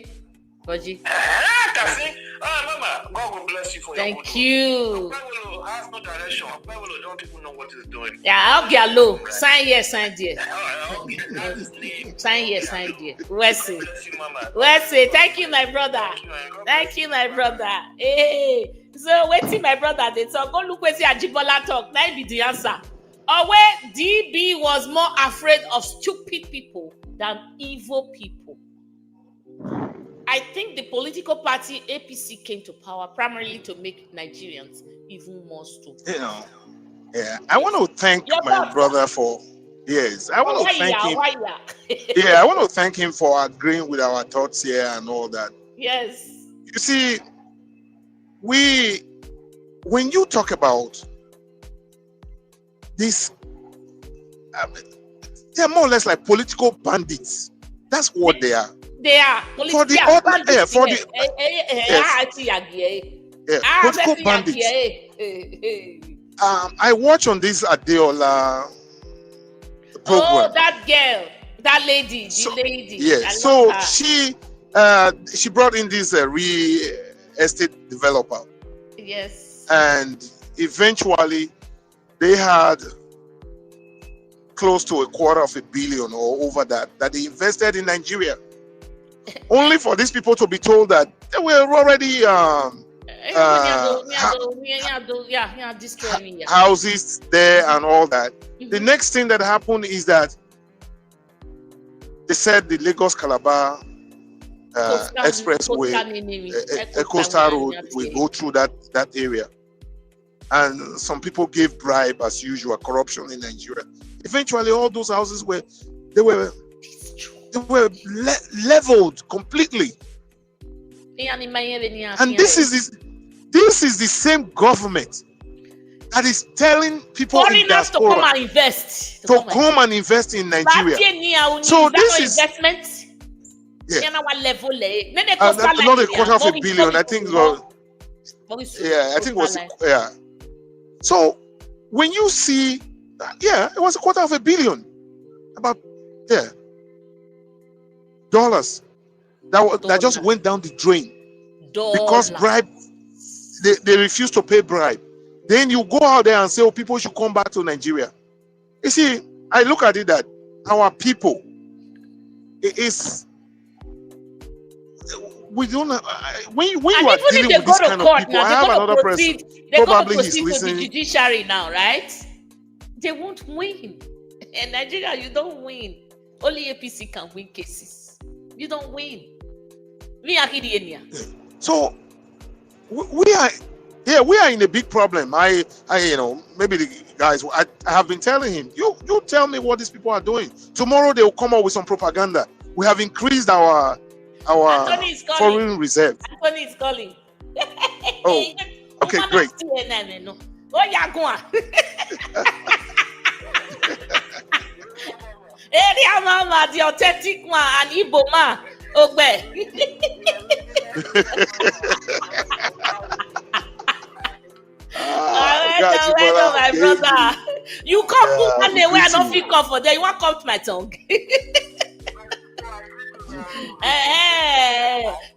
Mama, God will bless you for Thank your good you. Okpebholo has no direction. Okpebholo don't even know what he's doing. Yeah, Okpebholo. Sign here, sign there. Okay, that's his name. Sign here, sign there. Where's it? Bless you, Mama. Where's it? Thank you, my brother. Thank you, my brother. Hey. So waiting, my brother. They talk. Go look where Ajibola talk. That be the answer. Or where DB was more afraid of stupid people than evil people. I think the political party APC came to power primarily to make Nigerians even more stupid. Yeah. I want to thank my brother for. Yes, I want to thank him. I want to thank him for agreeing with our thoughts here and all that. Yes. You see, when you talk about this, they're more or less like political bandits. That's what they are. They are political bandits. I watch on this Adeola program. Oh, that girl, that lady, the lady. Yes. So she brought in this real estate developer. Yes. And eventually, they had close to $250 million or over that they invested in Nigeria. Only for these people to be told that they were already houses there and all that. Mm-hmm. The next thing that happened is that they said the Lagos Calabar expressway, a coastal road, will go through that area. And some people gave bribe as usual, corruption in Nigeria. Eventually, all those houses were leveled completely. And this is the same government that is telling people in diaspora to come and invest. Come and invest in Nigeria. So this is investment. Yeah. Not $250 million. I think. I think it was. Yeah. So when you see, it was $250 million. About dollars that just went down the drain because bribe. They refuse to pay bribe. Then you go out there and say, "Oh, people should come back to Nigeria." You see, I look at it that our people we don't. When you are dealing with this kind of people, I have another person. Probably he's listening. The judiciary now, right? They won't win. In Nigeria, you don't win. Only APC can win cases. You don't win. So we are in a big problem. I maybe the guys. I have been telling him, you tell me what these people are doing. Tomorrow they will come up with some propaganda. We have increased our foreign reserve. Anthony is calling. Oh, okay, great. Oh, yeah, go on. Area mama, the authentic one, and Igbo man. Okay. My brother. You come put on the way I don't feel comfortable. You want to come to my tongue.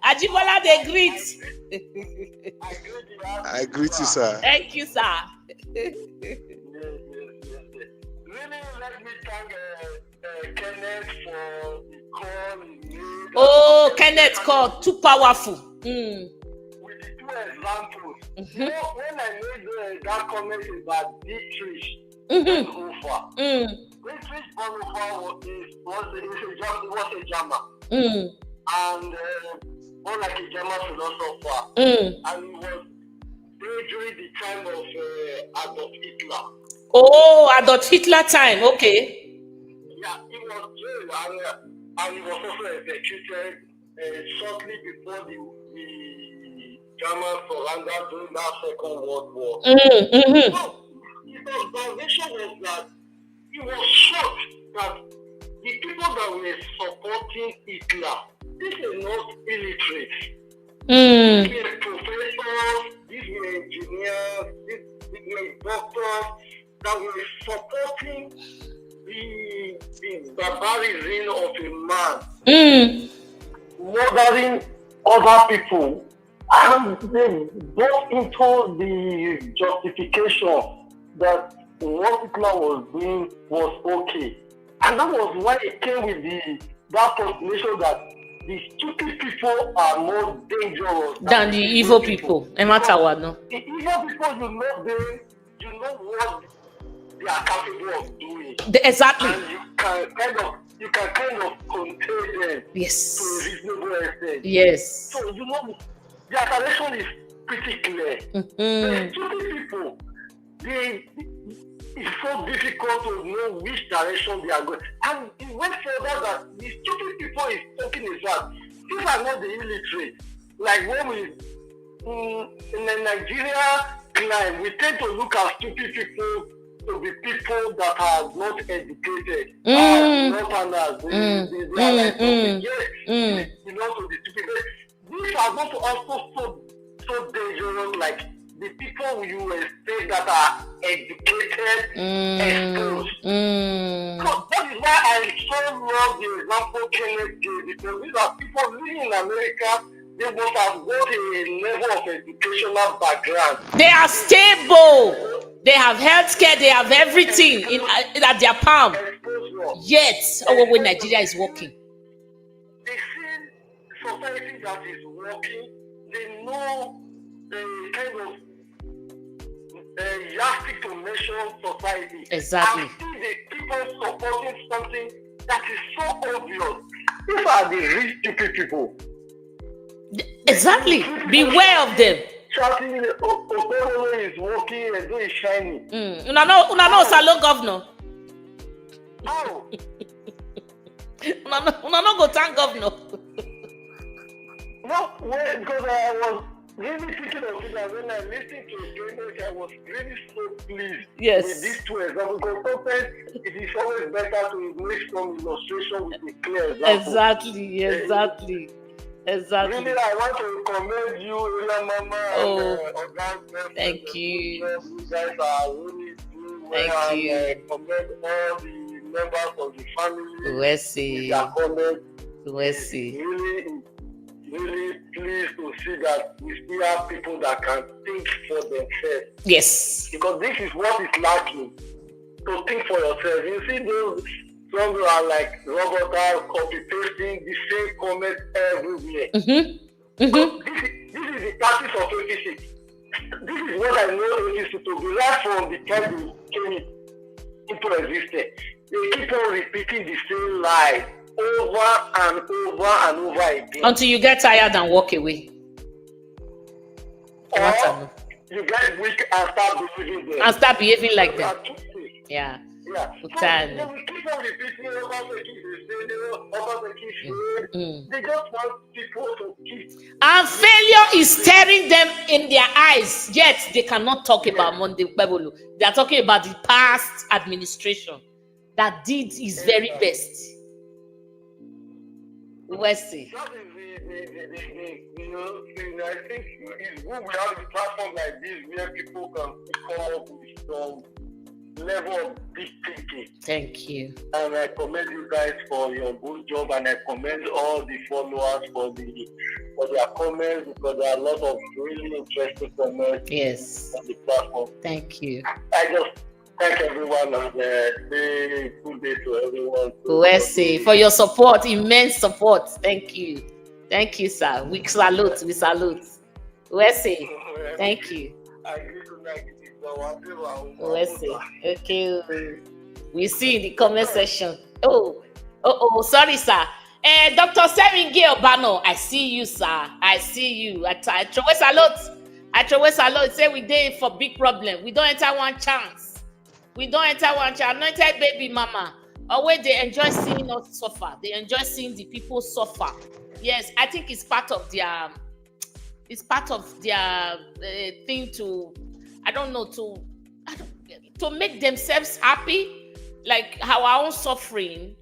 Ajibola, they greet. I greet you, sir. Thank you, sir. Really, let me thank Kenneth for the call. Oh, Kenneth called too powerful. With the two examples. Mm-hmm. You know, when I made that comment about Dietrich Bonhoeffer, Dietrich Bonhoeffer was a German. And more like a German philosopher. And he was during the time of Adolf Hitler. Oh, Adolf Hitler time, okay. Yeah, he was jailed and he was also executed shortly before the German surrender during that Second World War. So, his observation was that he was shocked that the people people that were supporting Hitler, these were not illiterate. Mm. These were professors, these were engineers, these were doctors that were supporting the barbarism of a man, murdering other people, and they bought into the justification that what Hitler was doing was okay. And that was why it came with that postulation that the stupid people are more dangerous than the evil people. No matter what, no. The evil people, you know what they are capable of doing. Exactly. And you can kind of contain them. Yes. To a reasonable extent. Yes. So you know the direction is pretty clear. The stupid people, it's so difficult to know which direction they are going. And it went further that the stupid people is talking is that these are not the illiterate. Like when we in the Nigeria climb, we tend to look at stupid people to be people that are not educated, not they are like yes, belong to the stupid. These are not also so dangerous like the people you expect that are educated, exposed. So that is why I so love the example Kenneth gave, because these are people living in America. They must have got a level of educational background. They are stable. They have healthcare. They have everything at their palm. Yet, when Nigeria is working. They see society that is working. They know the kind of yardstick to measure society. Exactly. And see the people supporting something that is so obvious. These are the rich stupid people. Exactly. Beware of them. Shouting, Okpebholo is working and doing shining. Una no salon governor. No. Una no go thank governor. No, because I was really thinking of it, and when I listened to it, I was really so pleased with these two examples. Because sometimes it is always better to make some illustration with a clear example. Exactly. Really, I want to commend you, Ella Mama. Thank you. You guys are really doing well. Thank you. I commend all the members of the family. Let's see. Really pleased to see that we still have people that can think for themselves. Yes. Because this is what is lacking. To think for yourself. You see those some are like robots copy pasting the same comment everywhere. This is the practice of APC. This is what I know APC to be right from the time they came into existence. They keep on repeating the same lies over and over and over again. Until you get tired and walk away. Or you get weak and start believing them. And start behaving like them. Yeah. So we keep on repeating they just want people to keep. And failure is staring them in their eyes, yet they cannot talk about Okpebholo. They are talking about the past administration that did his very best. Let's see. That is I think it's good we have a platform like this where people can come up with some level of deep thinking. Thank you. And I commend you guys for your good job, and I commend all the followers for their comments, because there are a lot of really interesting comments on the platform. Thank you. I just thank everyone, and say good day to everyone. Let's see for your support, immense support. Thank you. Thank you, sir. We salute. Let's see. Thank you. Let's see. Okay. We see in the comment section. Sorry, sir. Dr. Seringe Obano, I see you, sir. I see you. I throw salute. Say we dey for big problem. We don't enter one chance. Anointed baby mama. Always they enjoy seeing us suffer. They enjoy seeing the people suffer. Yes, I think it's part of their thing to, to make themselves happy, like our own suffering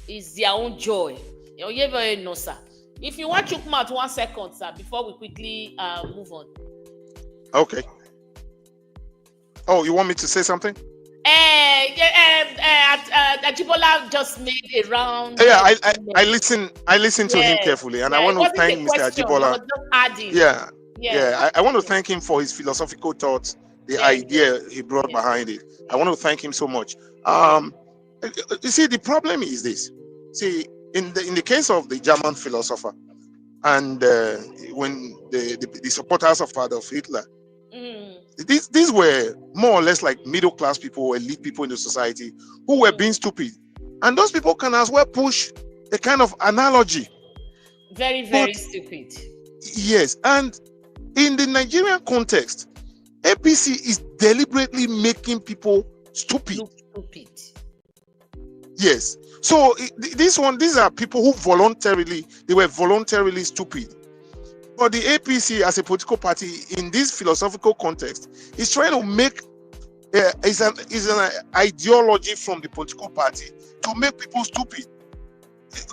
is their own joy. No, sir. If you want to come out 1 second, sir, before we quickly move on. Okay. Oh, you want me to say something? Ajibola just made a round. Yeah, I listened to him carefully, and I want to thank Mr. Ajibola. I want to thank him for his philosophical thoughts, the idea he brought behind it. I want to thank him so much. You see, the problem is this. See, in the case of the German philosopher, and when the supporters of Adolf Hitler, these were more or less like middle class people, elite people in the society who were being stupid, and those people can as well push a kind of analogy. Very stupid. Yes, and in the Nigerian context, APC is deliberately making people stupid. Look stupid. Yes. So these are people who were voluntarily stupid. But the APC as a political party in this philosophical context is trying to make is an ideology from the political party to make people stupid.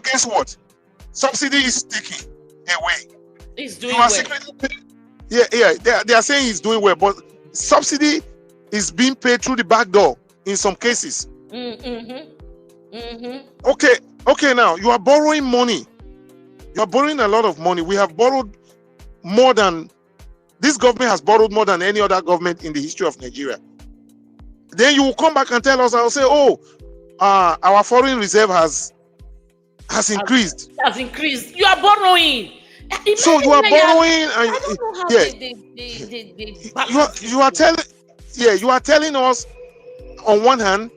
Guess what? Subsidy is taking away. He's doing well. They are saying he's doing well, but subsidy is being paid through the back door in some cases. Okay, now you are borrowing money. You are borrowing a lot of money. We have borrowed more than this government has borrowed more than any other government in the history of Nigeria. Then you will come back and tell us, I will say, our foreign reserve has increased. Has increased. You are borrowing. So you are borrowing, and I don't know how you are telling us on one hand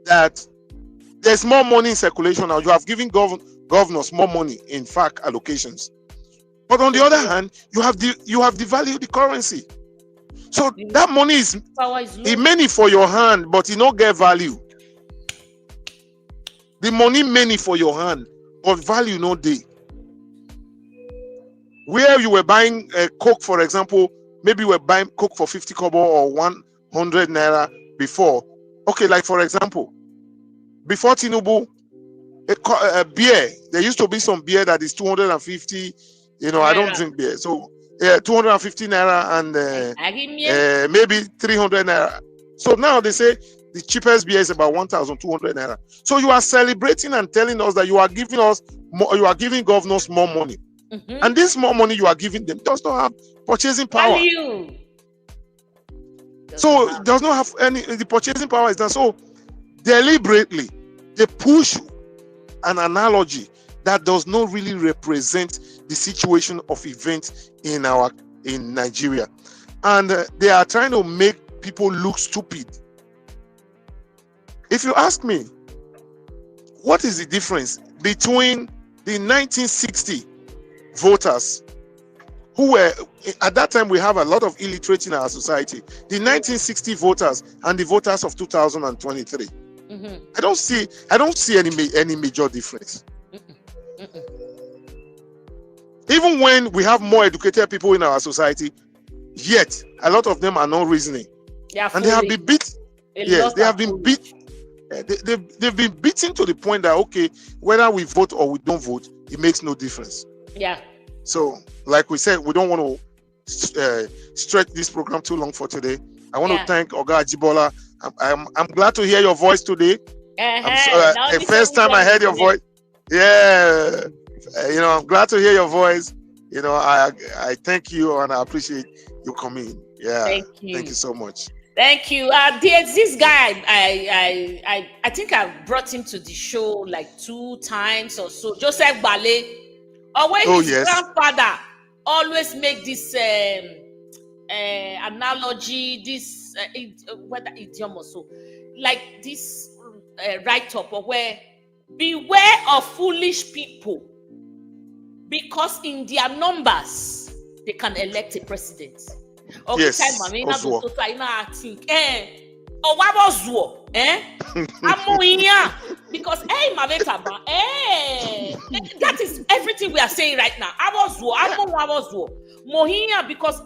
that there's more money in circulation now. You have given governors more money in FAC allocations, but on the other hand, you have devalued the currency. So that money is many for your hand, but it not get value. The money many for your hand, but value no day. Where you were buying Coke, for example, maybe you were buying Coke for 50 kobo or 100 naira before. Okay, like for example, before Tinubu, a beer, there used to be some beer that is 250. I don't drink beer, so 250 naira and maybe 300 naira. So now they say the cheapest beer is about 1,200 naira. So you are celebrating and telling us that you are giving governors more money. And this more money you are giving them does not have purchasing power. Value. So it does not have the purchasing power is done. So deliberately they push an analogy that does not really represent the situation of events in Nigeria. And they are trying to make people look stupid. If you ask me, what is the difference between the 1960 voters who were at that time, we have a lot of illiterate in our society, the 1960 voters and the voters of 2023? I don't see any major difference. Even when we have more educated people in our society, yet a lot of them are not reasoning, and they have been beat. Yes, they have been beat. They've been beaten to the point that whether we vote or we don't vote, it makes no difference. Yeah. So, like we said, we don't want to stretch this program too long for today. I want to thank Oga Ajibola. I'm glad to hear your voice today. The first time I heard your voice. Yeah. I'm glad to hear your voice. I thank you and I appreciate you coming. Yeah. Thank you so much. Thank you. There's this guy. I think I brought him to the show like 2 times or so. Joseph Bale. Or when his grandfather always make this analogy, this whether idiom or so, like this write-up, or where beware of foolish people, because in their numbers they can elect a president. Yes. Because that is everything we are saying right now. Mohinya, because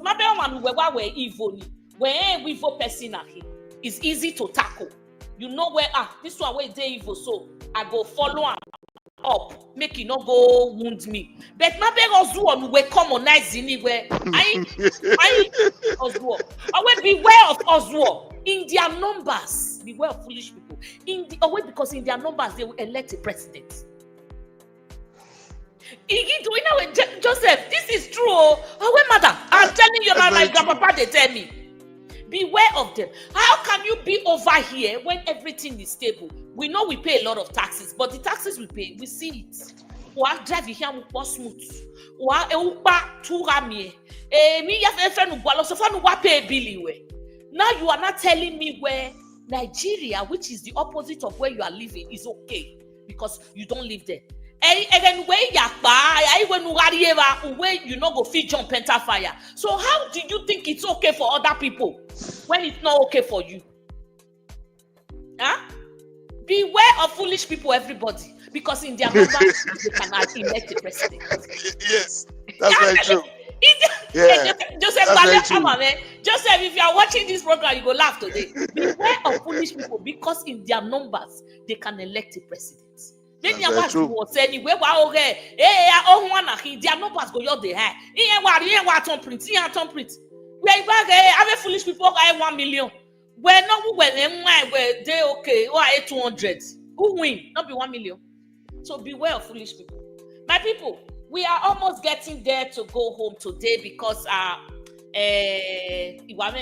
when we vote person, it's easy to tackle. You know where this one where they evil, so I go follow him up, make it not go wound me. But my beg Oswald will commonize anywhere. I Oswald. I will beware of Oswald in their numbers. Beware of foolish people. Because in their numbers they will elect a president. Joseph, this is true. Madam, I'm telling you, my grandpapa, they tell me. Beware of them. How can you be over here when everything is stable? We know we pay a lot of taxes, but the taxes we pay, we see it. Drive here smooth. Now you are not telling me where Nigeria, which is the opposite of where you are living, is okay because you don't live there. Again, where you not go fit jump enter fire. So how do you think it's okay for other people when it's not okay for you? Beware of foolish people, everybody, because in their numbers they cannot elect a president. Yes, that's very true. Joseph, if you are watching this program, you go laugh today. Beware of foolish people because in their numbers they can elect a president. Then you was anyway. Their numbers go your day high. Print. Foolish people 1 million. When they okay, or 200. Who win? Not be 1 million. So beware of foolish people. My people, we are almost getting there to go home today because and let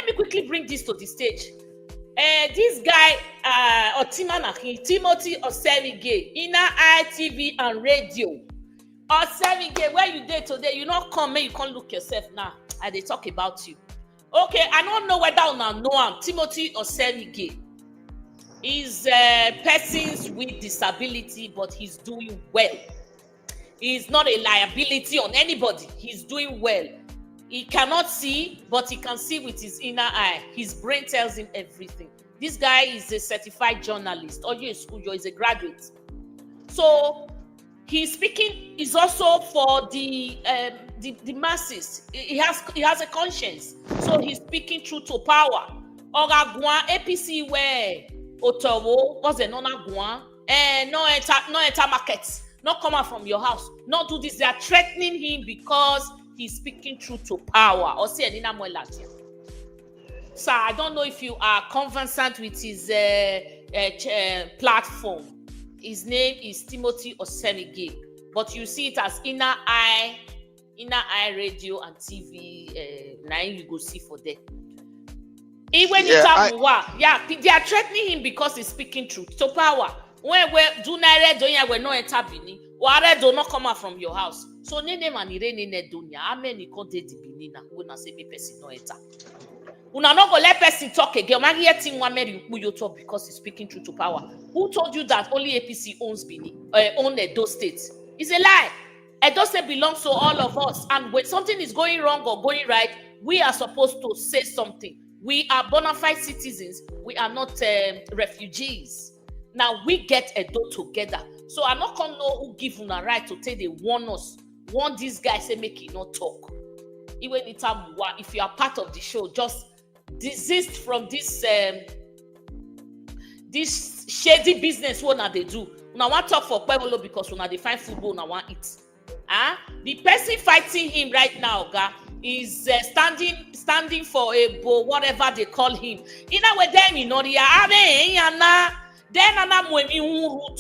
me quickly bring this to the stage. This guy, Timothy Osevige, Inner ITV and radio. Osevige, where you did today? You not come, you can't look yourself now. And they talk about you. Okay, I don't know whether you know him. Timothy Osevige is persons with disability, but he's doing well. He's not a liability on anybody. He's doing well. He cannot see, but he can see with his inner eye. His brain tells him everything. This guy is a certified journalist. Or you is a graduate. So he's speaking is also for the masses. He has a conscience. So he's speaking truth to power. Oragwan APC where Otowo was a non-agwan and no enter markets. Not come out from your house. Not do this. They are threatening him because he's speaking truth to power. Or say Adina Mwelatia. So I don't know if you are conversant with his platform. His name is Timothy Osevige, but you see it as Inner Eye Radio and TV. Now you go see for them. Even they are threatening him because he's speaking truth to power. When we do no enter Bini, do not come out from your house. So nene manire nene dunya. Amen. Ni konde di Bini na. We na say me person no enter. Una not go let person talk again. You talk because he's speaking truth to power. Who told you that only APC owns Bini? Own Edo State? It's a lie. Edo State belongs to all of us. And when something is going wrong or going right, we are supposed to say something. We are bona fide citizens. We are not refugees. Now we get Edo together. So I'm not gonna know who give una right to take they warn us. Warn this guy say make he not talk. Even if you are part of the show, just desist from this this shady business what they do. Una want talk for Okpebholo because una they find football una want it. The person fighting him right now, is standing for a whatever they call him. In a way, them in Noria, then ana mwemi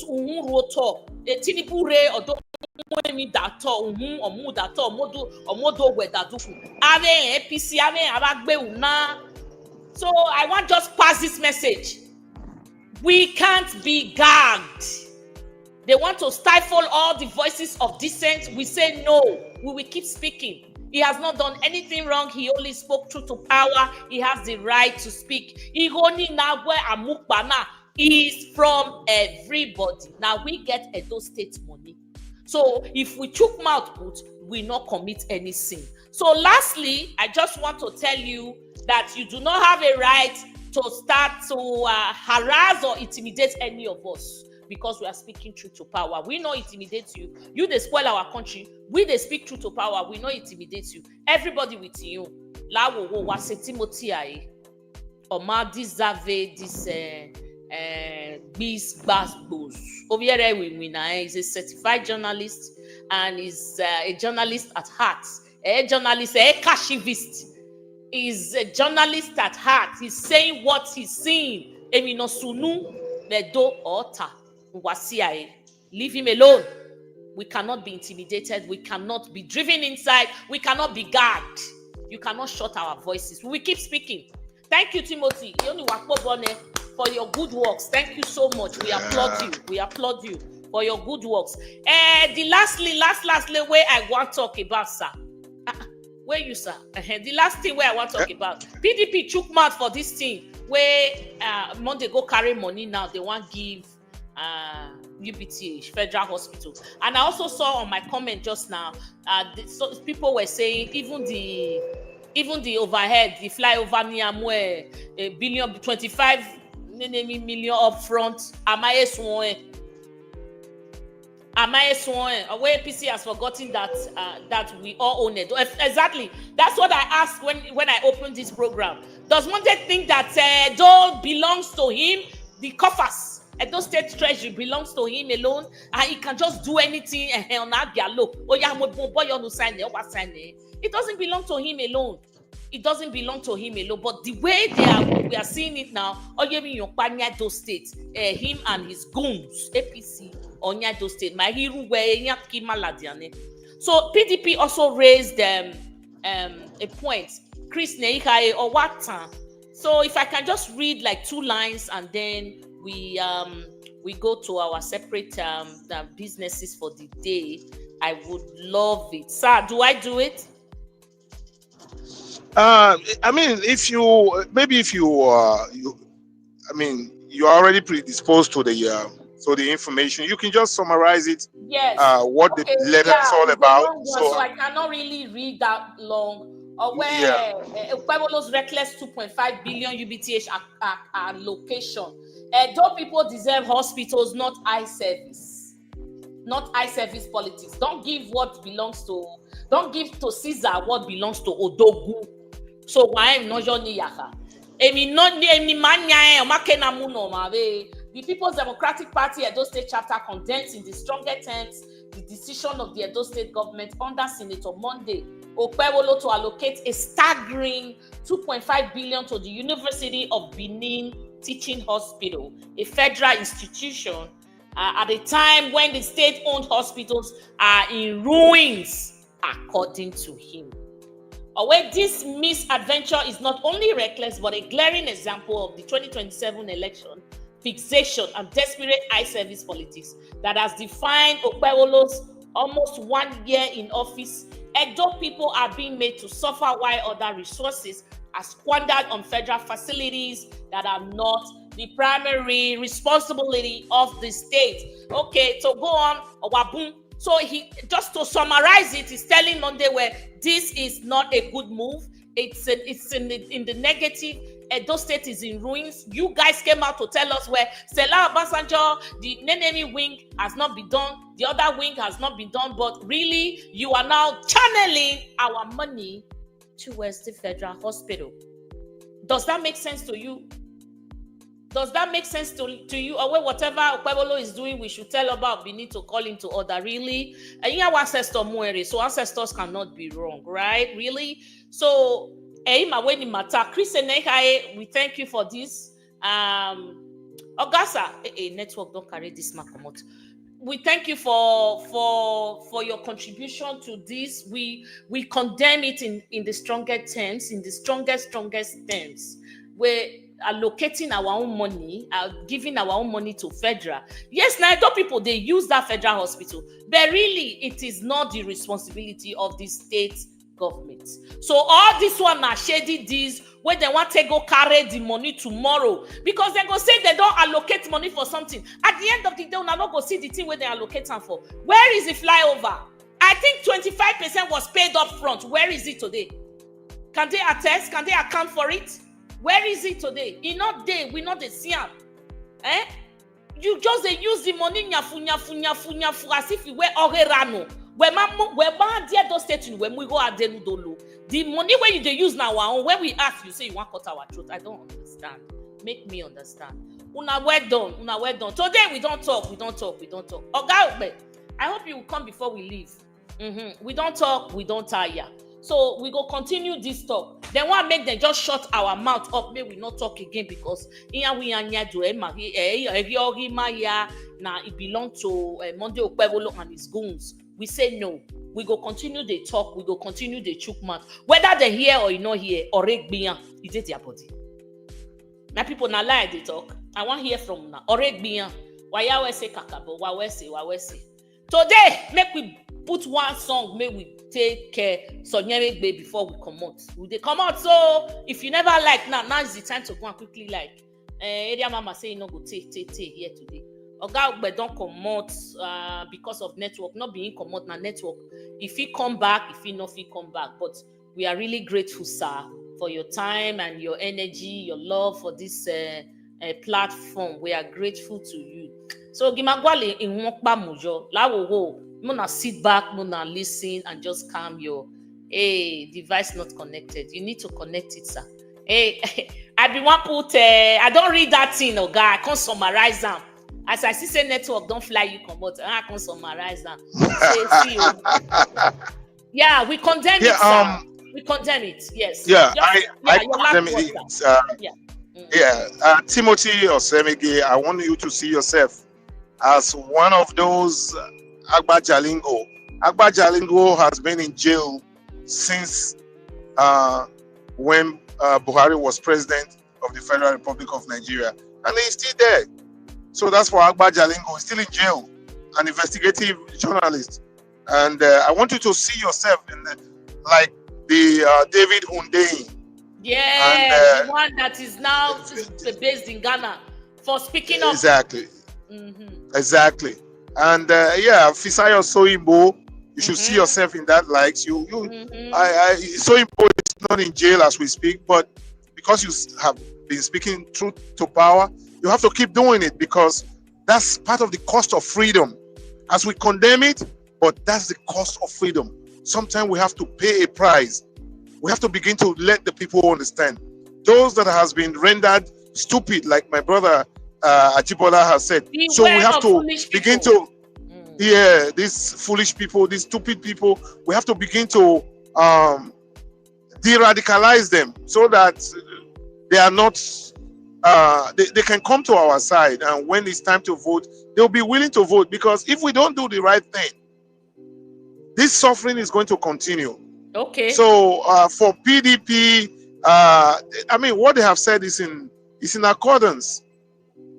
unruto tinipure odo mwemi dato omu dato omodo wedaduku ave APC ave abagbe una. So I want just pass this message. We can't be gagged. They want to stifle all the voices of dissent. We say no. We will keep speaking. He has not done anything wrong. He only spoke truth to power. He has the right to speak. Igoni Nagwe Amukbana is from everybody. Now we get Edo State money. So if we chook mouth put, we not commit any sin. So lastly, I just want to tell you that you do not have a right to start to harass or intimidate any of us because we are speaking truth to power. We not intimidate you. You they spoil our country. We they speak truth to power. We not intimidate you. Everybody with you. La wo wa se Timothy aye. Oma deserve this Bisbasbos. Over here he's a certified journalist and is a journalist at heart. A journalist, a kashivist. Is a journalist at heart. He's saying what he's seeing. Eminosunu medo ota wasiae. Leave him alone. We cannot be intimidated. We cannot be driven inside. We cannot be gagged. You cannot shut our voices. We keep speaking. Thank you, Timothy, for your good works. Thank you so much. We applaud you. We applaud you for your good works. The lastly way I want to talk about, sir. Where you, sir? The last thing where I want to talk about. PDP chook mouth for this thing where Monday go carry money now. They want give UBTH, Federal Hospital. And I also saw on my comment just now, so people were saying even the overhead, the flyover Niamwe, a billion, 25 million upfront. Am I sworn? Where APC has forgotten that we all own it. Exactly. That's what I asked when I opened this program. Does Monday think that Edo belongs to him? The coffers, Edo State Treasury belongs to him alone, and he can just do anything. It doesn't belong to him alone. It doesn't belong to him alone. But the way we are seeing it now, Edo State, him and his goons, APC, Edo State, my hero so PDP also raised a point. Chris Neihae or Watan. So if I can just read like 2 lines and then we go to our separate businesses for the day, I would love it. Sir, do I do it? I mean, you're already predisposed to the information. You can just summarize it. Yes. What the letter is all about. So I cannot really read that long. Or where Okpebholo's reckless 2.5 billion UBTH allocation. Though people deserve hospitals, not eye service. Not eye service politics. Don't give to Caesar what belongs to Odogu. So why am not Johnny Yaka? The People's Democratic Party Edo State Chapter condensed in the strongest terms the decision of the Edo State government under Senator Monday Okpebholo to allocate a staggering 2.5 billion to the University of Benin Teaching Hospital, a federal institution, at a time when the state-owned hospitals are in ruins, according to him. Where this misadventure is not only reckless but a glaring example of the 2027 election fixation and desperate eye service politics that has defined Okpebholo's almost 1 year in office. Edo people are being made to suffer while other resources are squandered on federal facilities that are not the primary responsibility of the state. Okay, so go on, Owaboom. So he, just to summarize it, he's telling Monday where this is not a good move. It's in the negative. Edo State is in ruins. You guys came out to tell us where Stella Obasanjo, the Nenemi wing has not been done. The other wing has not been done. But really, you are now channeling our money towards the federal hospital. Does that make sense to you? Does that make sense to you? Or whatever Okpebholo is doing, we should tell about. We need to call him to order. Really? And you have ancestor Muere, so ancestors cannot be wrong, right? Really? So, Chris Neihae, we thank you for this. Ogasa, network don't carry this makamot. We thank you for your contribution to this. We condemn it in the strongest terms, in the strongest terms. We're allocating our own money, giving our own money to federal. Yes, now Edo people, they use that federal hospital, but really it is not the responsibility of the state government. So all this one are shady deals where they want to go carry the money tomorrow because they go say they don't allocate money for something. At the end of the day, we're not go see the thing where they allocate them for. Where is the flyover? I think 25% was paid up front. Where is it today? Can they attest? Can they account for it? Where is it today? In not day, we not the siam. You just use the money nyafu as if you were orerano. When those states when we go at the money when you use now when we ask you say you want cut our throat. I don't understand. Make me understand. Una well done. Today we don't talk. Oga, I hope you will come before we leave. We don't talk, we don't tire. So we go continue this talk. Then one make them just shut our mouth up. May we not talk again because now it belong to Monday Okpebholo and his goons. We say no. We go continue the talk. We go continue the chook mouth. Whether they hear or you not hear, or is it their body? Now people not lie they talk. I want to hear from now. Oregbian. Why we say kakabo? Why we say? Today, make we put one song. Make we take Sonyere Gbe before we come out. They come out. So if you never like now is the time to go and quickly like. Area mama say you no go take here today. Oga Ogbe don't come out because of network. Not being come out na network. If he come back, if he not he come back. But we are really grateful, sir, for your time and your energy, your love for this platform. We are grateful to you. So Gimagwale in Wokpa Mujo, Lawo, Mona sit back, Mona listen and just calm your device not connected. You need to connect it, sir. I be one put I don't read that thing, oh guy. I can't summarize them. As I see say network don't fly you come out. I can't summarize them. Yeah, we condemn it, sir. We condemn it, yes. Yeah, I condemn it. Timothy Osemege, I want you to see yourself as one of those Agba Jalingo. Agba Jalingo has been in jail since when Buhari was president of the Federal Republic of Nigeria, and he's still there. So that's for Agba Jalingo. He's still in jail, an investigative journalist. And I want you to see yourself in like the David Hundeyin. Yeah, the one that is now based in Ghana for speaking up. Exactly. Exactly. And Fisayo Soyinbo, you should see yourself in that light. Soyinbo is not in jail as we speak, but because you have been speaking truth to power, you have to keep doing it because that's part of the cost of freedom. As we condemn it, but that's the cost of freedom. Sometimes we have to pay a price. We have to begin to let the people understand. Those that has been rendered stupid, like my brother Ajibola has said. So we have to begin to, these foolish people, these stupid people, we have to begin to de-radicalize them so that they are not, they can come to our side. And when it's time to vote, they'll be willing to vote. Because if we don't do the right thing, this suffering is going to continue. Okay. So for PDP, I mean, what they have said is in accordance.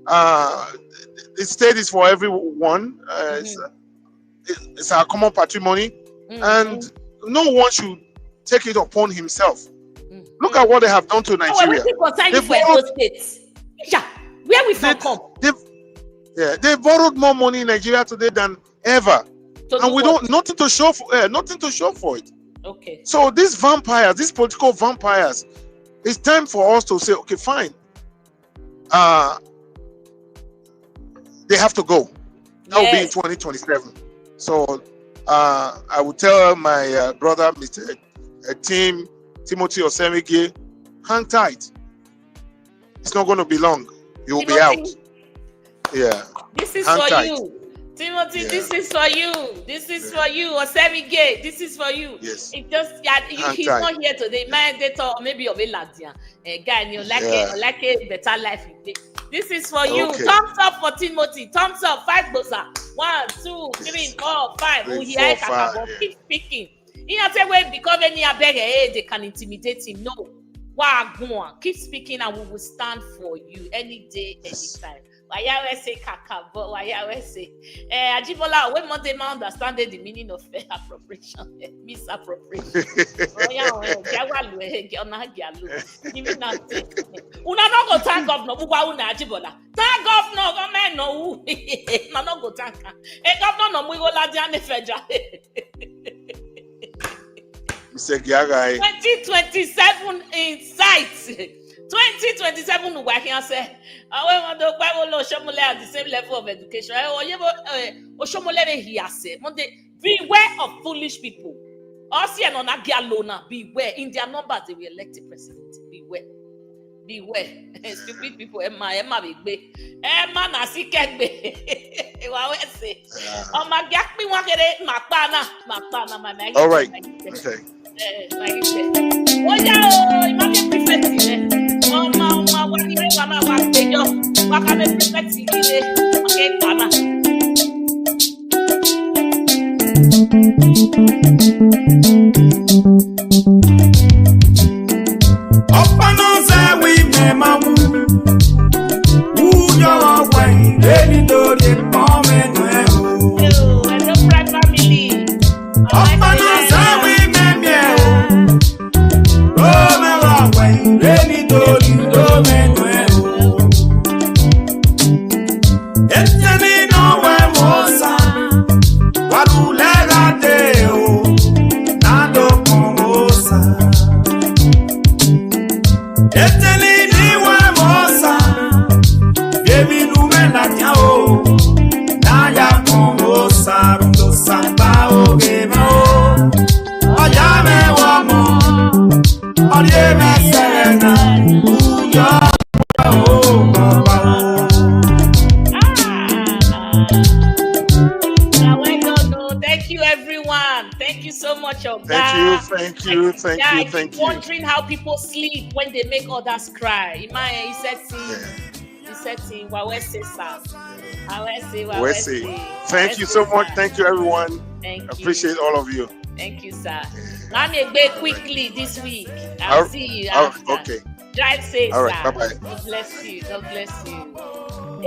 The state is for everyone. It's our common patrimony, and no one should take it upon himself. Look at what they have done to Nigeria. Where we from come? They borrowed more money in Nigeria today than ever, and we don't nothing to show for it. Okay. So these vampires, these political vampires, it's time for us to say, okay, fine. They have to go. That will be in 2027. So I will tell my brother, Mr. Timothy Osemege, hang tight. It's not going to be long. You'll be out. Yeah. This is for you. Timothy, this is for you. This is for you. Osemege, this is for you. Yes. It just he's not here today. My data maybe of a Ladian. Guy, you like a better life. This is for you. Okay. Thumbs up for Timothy. Thumbs up. 5 bosa. 1, 2, 3, 4, 5. 3, 4, 5. Keep speaking. You know, say when because any they can intimidate him. No. Wow, go on. Keep speaking, and we will stand for you any day, anytime. Why you say kaka? But why you say? Ajibola, when Monday man understanding the meaning of appropriation, misappropriation. Una no go thank governor. Buba una Ajibola. Thank governor. Government no. Na no go thank. Governor no we go la diane federal. 2027 in sight. 2027 we can say I want to Okpebholo Oshomole at the same level of education. Oshomole here say Beware of foolish people. Also, beware. In their numbers, they will elect a president. Beware. Beware. Stupid people. Emma be. Emma nasi kegbe. All right. Okay. Thank you. Wondering how people sleep when they make others cry. He said, Thank you so much. Thank you, everyone. Appreciate all of you. Thank you, sir. Let me go quickly this week. I'll see you after. Okay. Drive safe, all right, sir. Bye-bye. God bless you. God bless you.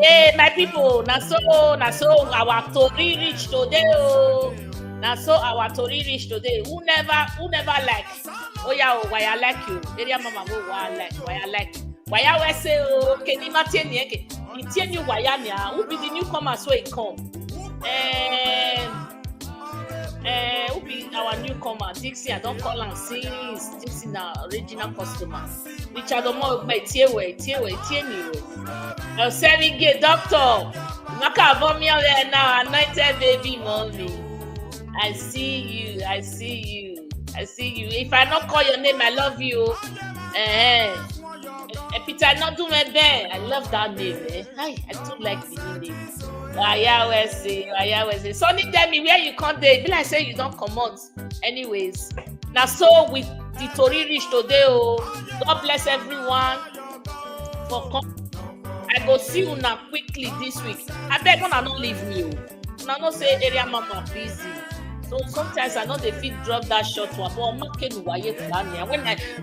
Hey, my people. Now so our story reach today. Now so our story reach today. Who never like? Oh yeah, why I like you? Area mama go why I like. Why I say okay, ni mateni eke. Intien you why anya. Who be the newcomer so it come? Who be our newcomer? Dixie, I don't call and since Dixie na original customer. Richard Omo by Tiewe, Serige doctor. Naka bomia there now, anointed baby mommy. I see you. If I not call your name, I love you. Peter, I not do my best. I love that name. I do like the name. Why say. Sonny tell me where you come there. Be like say you don't come out. Anyways, now so with the Tori reach today. God bless everyone for coming. I go see you now quickly this week. I beg you not leave me. Now not say area mama busy. So sometimes I know they feel drop that short one, but I'm not going to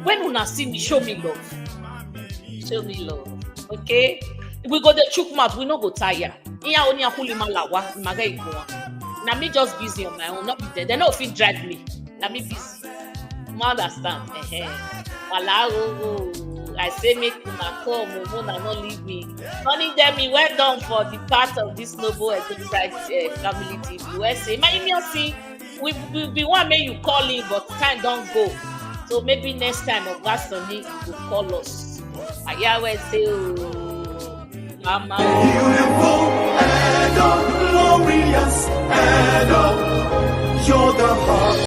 when una see me, show me love. Okay? We go the chook mouth, we not go tire. Now me just busy on my own, not be there. They don't feel drag me. Now me busy. You understand? I say make una come, una not leave me. Honey, them me well done for the part of this noble enterprise family TV. We say, my see. We want make you call in, but time don't go. So maybe next time Ogasoni will call us. Yahweh say, Mama. Beautiful and glorious and you're the heart.